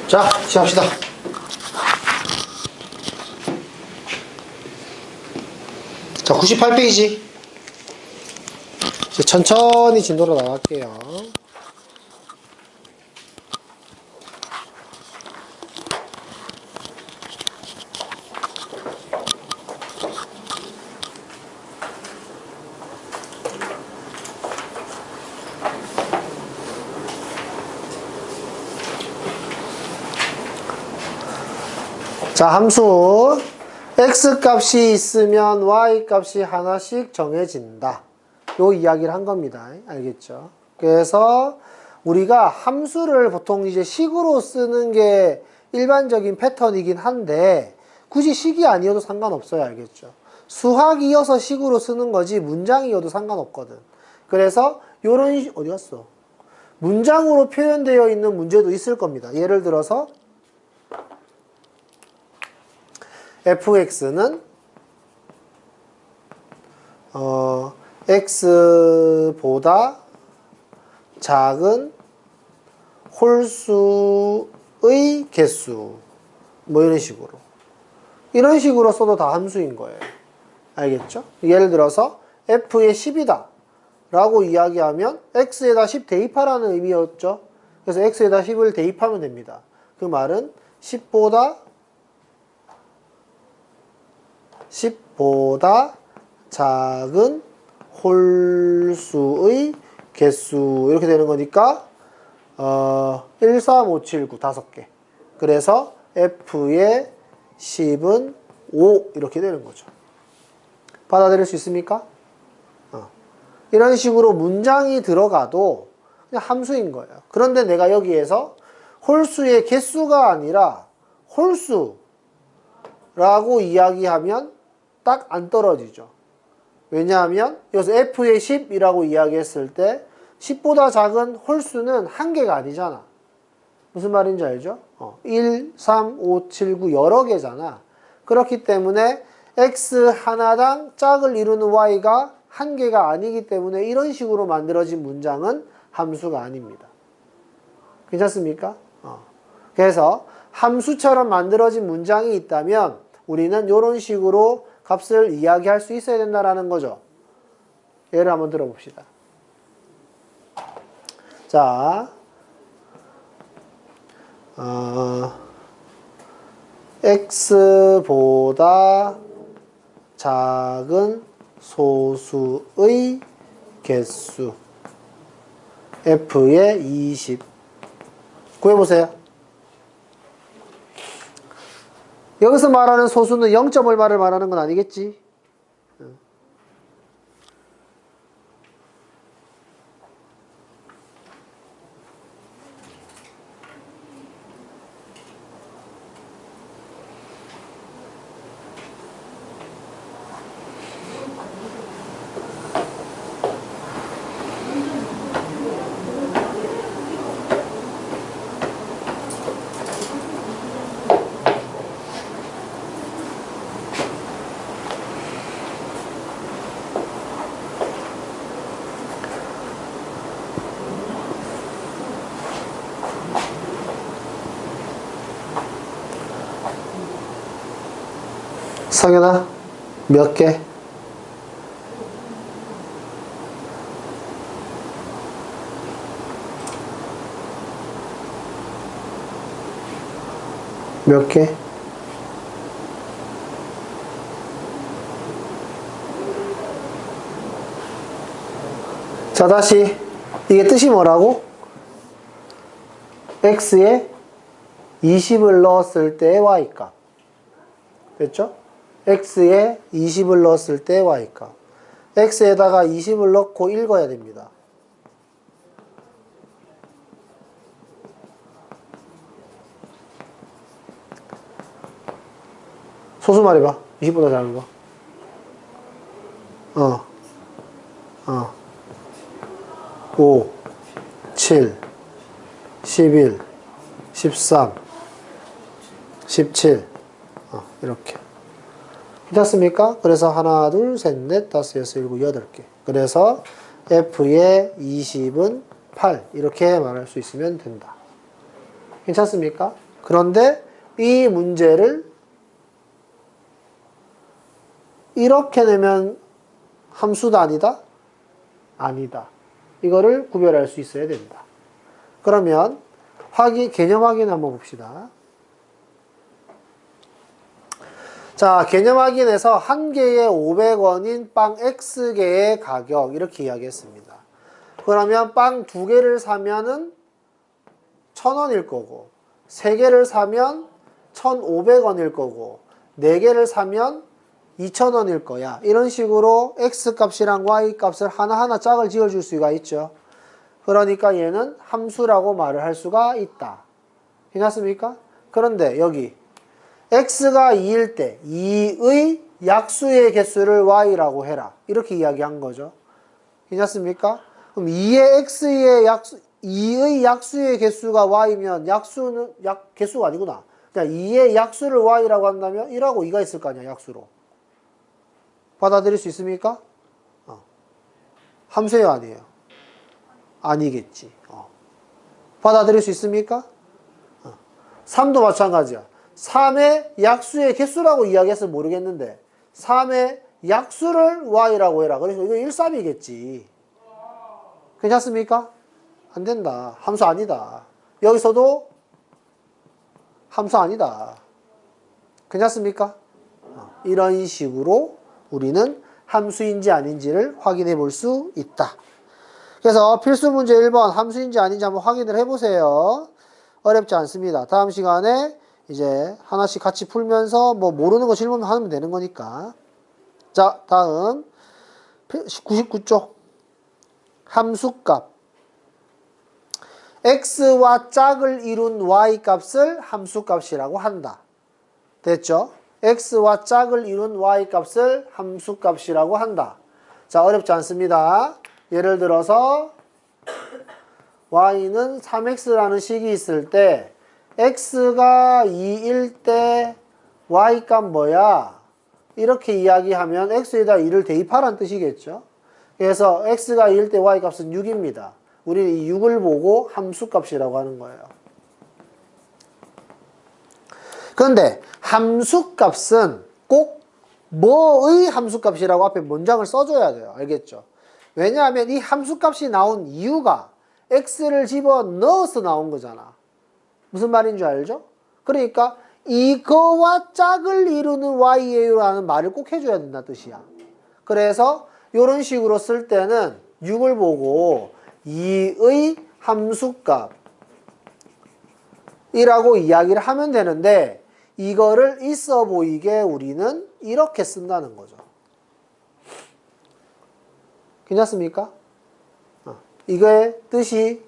자, 시작합시다. 자, 98페이지. 이제 천천히 진도로 나갈게요. 자, 함수 x 값이 있으면 y 값이 하나씩 정해진다. 요 이야기를 한 겁니다. 알겠죠? 그래서 우리가 함수를 보통 이제 식으로 쓰는 게 일반적인 패턴이긴 한데 굳이 식이 아니어도 상관없어요. 알겠죠? 수학이어서 식으로 쓰는 거지 문장이어도 상관없거든. 그래서 요런 어디 갔어? 문장으로 표현되어 있는 문제도 있을 겁니다. 예를 들어서 fx는 x보다 작은 홀수의 개수 뭐 이런 식으로 써도 다 함수인 거예요. 알겠죠? 예를 들어서 f의 10이다 라고 이야기하면 x에다 10 대입하라는 의미였죠. 그래서 x에다 10을 대입하면 됩니다. 그 말은 10보다 작은 홀수의 개수 이렇게 되는 거니까 1, 3, 5, 7, 9 5개. 그래서 f의 10은 5 이렇게 되는 거죠. 받아들일 수 있습니까? 이런 식으로 문장이 들어가도 그냥 함수인 거예요. 그런데 내가 여기에서 홀수의 개수가 아니라 홀수라고 이야기하면 딱 안 떨어지죠. 왜냐하면 여기서 f의 10이라고 이야기했을 때 10보다 작은 홀수는 한 개가 아니잖아. 무슨 말인지 알죠? 1, 3, 5, 7, 9 여러 개잖아. 그렇기 때문에 x 하나당 짝을 이루는 y가 한 개가 아니기 때문에 이런 식으로 만들어진 문장은 함수가 아닙니다. 괜찮습니까? 그래서 함수처럼 만들어진 문장이 있다면 우리는 이런 식으로 값을 이야기할 수 있어야 된다는 거죠. 예를 한번 들어봅시다. 자, x보다 작은 소수의 개수 f의 20 구해보세요. 여기서 말하는 소수는 0점 얼마를 말하는 건 아니겠지? 성현아, 몇 개? 몇 개? 자, 다시. 이게 뜻이 뭐라고? x에 20을 넣었을 때의 y값. 됐죠? x에 20을 넣었을 때 y값. x에다가 20을 넣고 읽어야 됩니다. 소수 말해봐. 20보다 작은 거. 5, 7, 11, 13, 17. 이렇게. 괜찮습니까? 그래서 하나, 둘, 셋, 넷, 다섯, 여섯, 일곱, 여덟 개. 그래서 F의 20은 8 이렇게 말할 수 있으면 된다. 괜찮습니까? 그런데 이 문제를 이렇게 내면 함수다 아니다? 아니다. 이거를 구별할 수 있어야 된다. 그러면 개념 확인 한번 봅시다. 자, 개념 확인에서 한 개에 500원인 빵 X개의 가격 이렇게 이야기했습니다. 그러면 빵 2개를 사면은 1,000원일 거고 3개를 사면 1,500원일 거고 4개를 사면 2,000원일 거야. 이런 식으로 X값이랑 Y값을 하나하나 짝을 지어줄 수가 있죠. 그러니까 얘는 함수라고 말을 할 수가 있다. 괜찮습니까? 그런데 여기 X가 2일 때 2의 약수의 개수를 Y라고 해라. 이렇게 이야기한 거죠. 괜찮습니까? 그럼 2의 약수의 개수가 Y면 개수가 아니구나. 그냥 2의 약수를 Y라고 한다면 1하고 2가 있을 거 아니야, 약수로. 받아들일 수 있습니까? 함수예요, 아니에요? 아니겠지. 받아들일 수 있습니까? 3도 마찬가지야. 3의 약수의 개수라고 이야기해서 모르겠는데 3의 약수를 Y라고 해라. 그래서 이거 1, 3이겠지. 괜찮습니까? 안 된다. 함수 아니다. 여기서도 함수 아니다. 괜찮습니까? 이런 식으로 우리는 함수인지 아닌지를 확인해 볼 수 있다. 그래서 필수 문제 1번 함수인지 아닌지 한번 확인을 해보세요. 어렵지 않습니다. 다음 시간에 이제 하나씩 같이 풀면서 뭐 모르는 거 질문하면 되는 거니까. 자, 다음 99쪽 함수값. x와 짝을 이룬 y값을 함수값이라고 한다. 됐죠? x와 짝을 이룬 y값을 함수값이라고 한다. 자, 어렵지 않습니다. 예를 들어서 y는 3x라는 식이 있을 때 x가 2일 때 y값 뭐야? 이렇게 이야기하면 x에다 2를 대입하라는 뜻이겠죠. 그래서 x가 2일 때 y값은 6입니다. 우리는 이 6을 보고 함수값이라고 하는 거예요. 그런데 함수값은 꼭 뭐의 함수값이라고 앞에 문장을 써줘야 돼요. 알겠죠? 왜냐하면 이 함수값이 나온 이유가 x를 집어넣어서 나온 거잖아. 무슨 말인 줄 알죠? 그러니까 이거와 짝을 이루는 y예요 라는 말을 꼭 해줘야 된다는 뜻이야. 그래서 이런 식으로 쓸 때는 6을 보고 2의 함수값 이라고 이야기를 하면 되는데 이거를 있어 보이게 우리는 이렇게 쓴다는 거죠. 괜찮습니까? 이거의 뜻이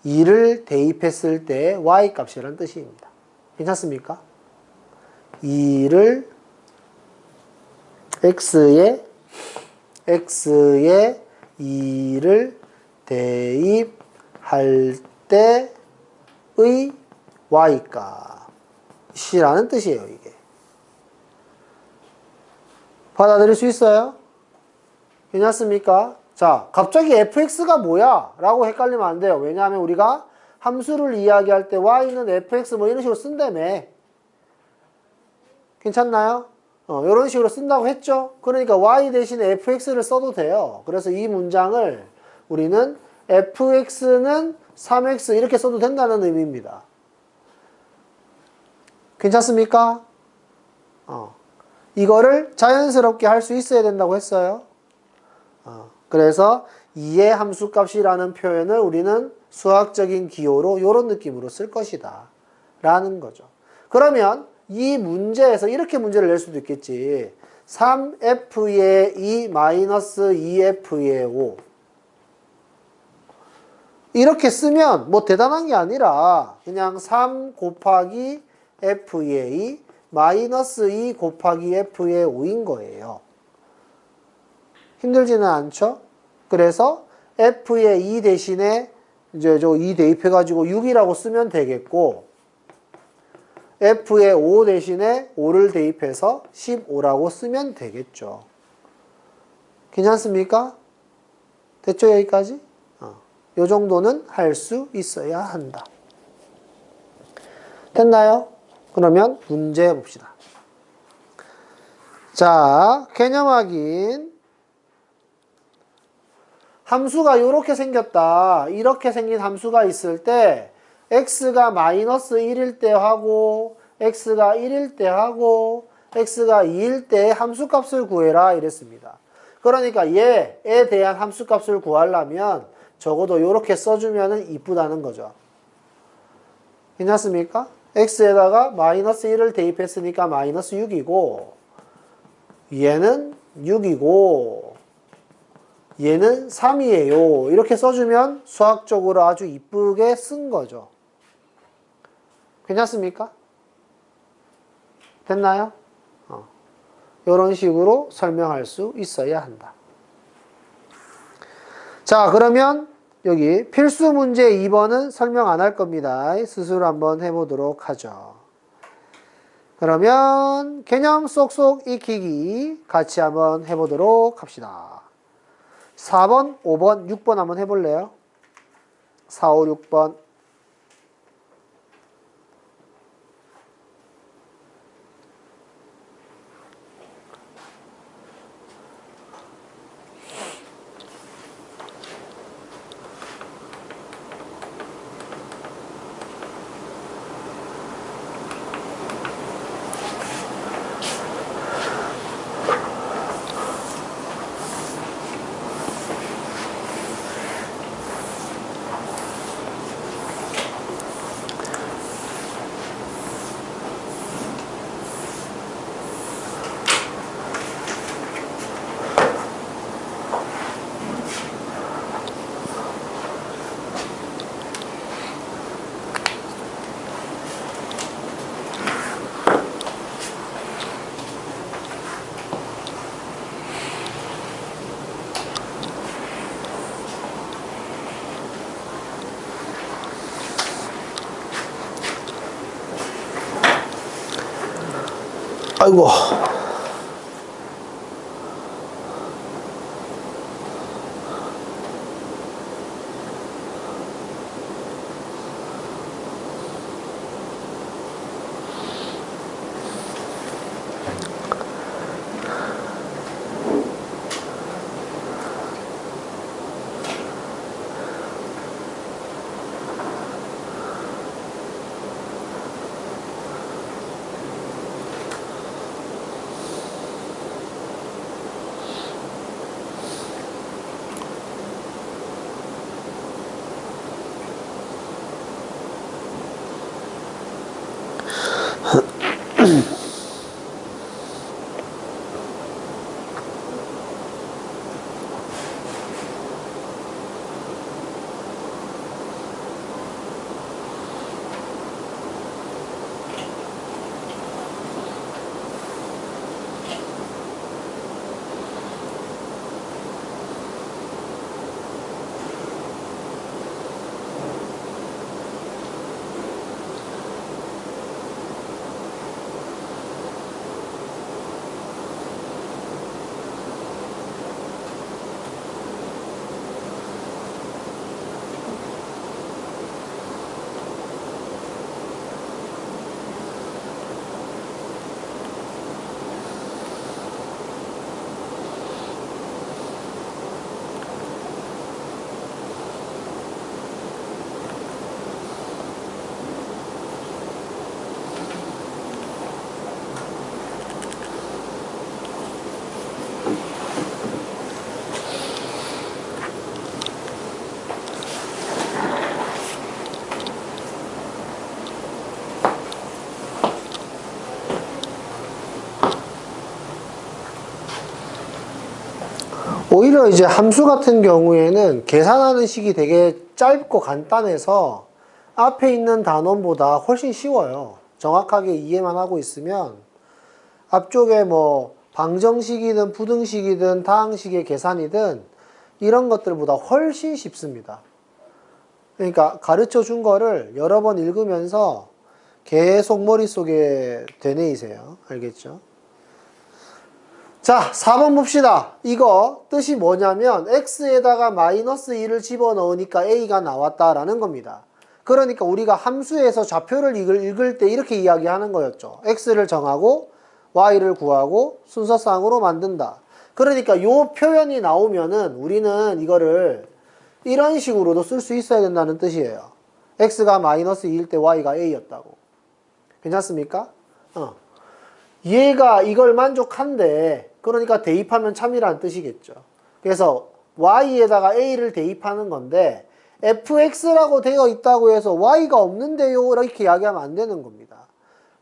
2를 대입했을 때 y값이라는 뜻입니다. 괜찮습니까? 2를 x에 2를 대입할 때의 y값이라는 뜻이에요, 이게. 받아들일 수 있어요? 괜찮습니까? 자, 갑자기 fx가 뭐야? 라고 헷갈리면 안 돼요. 왜냐하면 우리가 함수를 이야기할 때 y는 fx 뭐 이런 식으로 쓴다며. 괜찮나요? 이런 식으로 쓴다고 했죠? 그러니까 y 대신에 fx를 써도 돼요. 그래서 이 문장을 우리는 fx는 3x 이렇게 써도 된다는 의미입니다. 괜찮습니까? 이거를 자연스럽게 할 수 있어야 된다고 했어요. 그래서 2의 함수값이라는 표현을 우리는 수학적인 기호로 이런 느낌으로 쓸 것이다 라는 거죠. 그러면 이 문제에서 이렇게 문제를 낼 수도 있겠지. 3f의 2 마이너스 2f의 5 이렇게 쓰면 뭐 대단한 게 아니라 그냥 3 곱하기 f의 2 마이너스 2 곱하기 f의 5인 거예요. 힘들지는 않죠? 그래서 f의 2 대신에 이제 저 2 대입해가지고 6이라고 쓰면 되겠고, f의 5 대신에 5를 대입해서 15라고 쓰면 되겠죠. 괜찮습니까? 됐죠, 여기까지? 요 정도는 할 수 있어야 한다. 됐나요? 그러면 문제 봅시다. 자, 개념 확인. 함수가 이렇게 생겼다. 이렇게 생긴 함수가 있을 때 x가 마이너스 1일 때 하고 x가 1일 때 하고 x가 2일 때 함수값을 구해라 이랬습니다. 그러니까 얘에 대한 함수값을 구하려면 적어도 이렇게 써주면 이쁘다는 거죠. 괜찮습니까? x에다가 마이너스 1을 대입했으니까 마이너스 6이고 얘는 6이고 얘는 3이에요. 이렇게 써주면 수학적으로 아주 이쁘게 쓴 거죠. 괜찮습니까? 됐나요? 이런 식으로 설명할 수 있어야 한다. 자, 그러면 여기 필수 문제 2번은 설명 안 할 겁니다. 스스로 한번 해보도록 하죠. 그러면 개념 쏙쏙 익히기 같이 한번 해보도록 합시다. 4번, 5번, 6번 한번 해볼래요? 4, 5, 6번. 아이고. 오히려 이제 함수 같은 경우에는 계산하는 식이 되게 짧고 간단해서 앞에 있는 단원보다 훨씬 쉬워요. 정확하게 이해만 하고 있으면 앞쪽에 뭐 방정식이든 부등식이든 다항식의 계산이든 이런 것들보다 훨씬 쉽습니다. 그러니까 가르쳐 준 거를 여러 번 읽으면서 계속 머릿속에 되뇌이세요. 알겠죠? 자, 4번 봅시다. 이거 뜻이 뭐냐면 x에다가 마이너스 2를 집어넣으니까 a가 나왔다라는 겁니다. 그러니까 우리가 함수에서 좌표를 읽을 때 이렇게 이야기하는 거였죠. x를 정하고 y를 구하고 순서상으로 만든다. 그러니까 이 표현이 나오면은 우리는 이거를 이런 식으로도 쓸 수 있어야 된다는 뜻이에요. x가 마이너스 2일 때 y가 a였다고. 괜찮습니까? 얘가 이걸 만족한대. 그러니까 대입하면 참이라는 뜻이겠죠. 그래서 y에다가 a를 대입하는 건데 fx라고 되어 있다고 해서 y가 없는데요 이렇게 이야기하면 안 되는 겁니다.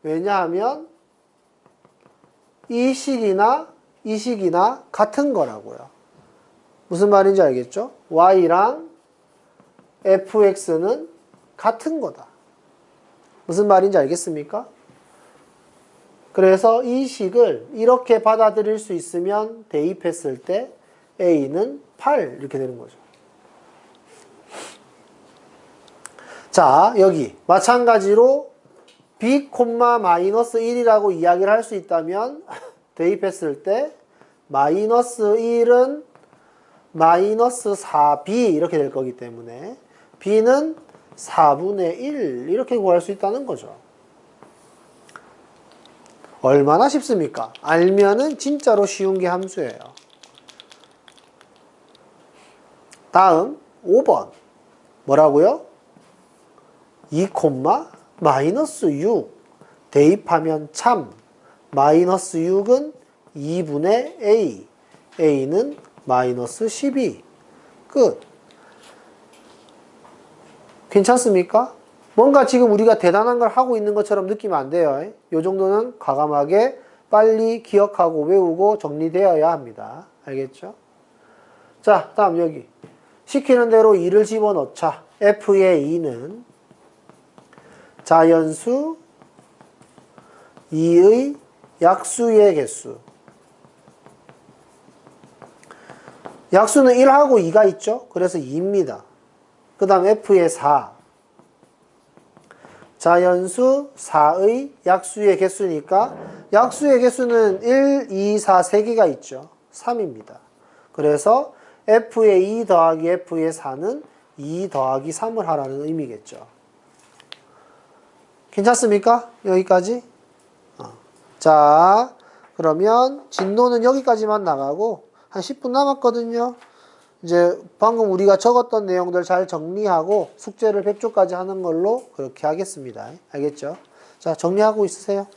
왜냐하면 이 식이나 이 식이나 같은 거라고요. 무슨 말인지 알겠죠? y랑 fx는 같은 거다. 무슨 말인지 알겠습니까? 그래서 이 식을 이렇게 받아들일 수 있으면 대입했을 때 a는 8 이렇게 되는 거죠. 자, 여기 마찬가지로 b, 마이너스 1이라고 이야기를 할 수 있다면 대입했을 때 마이너스 1은 마이너스 4b 이렇게 될 거기 때문에 b는 4분의 1 이렇게 구할 수 있다는 거죠. 얼마나 쉽습니까? 알면은 진짜로 쉬운 게 함수예요. 다음 5번 뭐라고요? 2, 마이너스 6 대입하면 참 마이너스 6은 2분의 a a는 마이너스 12 끝. 괜찮습니까? 뭔가 지금 우리가 대단한 걸 하고 있는 것처럼 느끼면 안 돼요. 이 정도는 과감하게 빨리 기억하고 외우고 정리되어야 합니다. 알겠죠? 자, 다음 여기 시키는 대로 2를 집어넣자. f의 2는 자연수 2의 약수의 개수. 약수는 1하고 2가 있죠? 그래서 2입니다. 그 다음 f의 4. 자연수 4의 약수의 개수니까 약수의 개수는 1, 2, 4, 3개가 있죠. 3입니다. 그래서 f의 2 더하기 f의 4는 2 더하기 3을 하라는 의미겠죠. 괜찮습니까? 여기까지? 자, 그러면 진도는 여기까지만 나가고 한 10분 남았거든요. 이제 방금 우리가 적었던 내용들 잘 정리하고 숙제를 100조까지 하는 걸로 그렇게 하겠습니다. 알겠죠? 자, 정리하고 있으세요.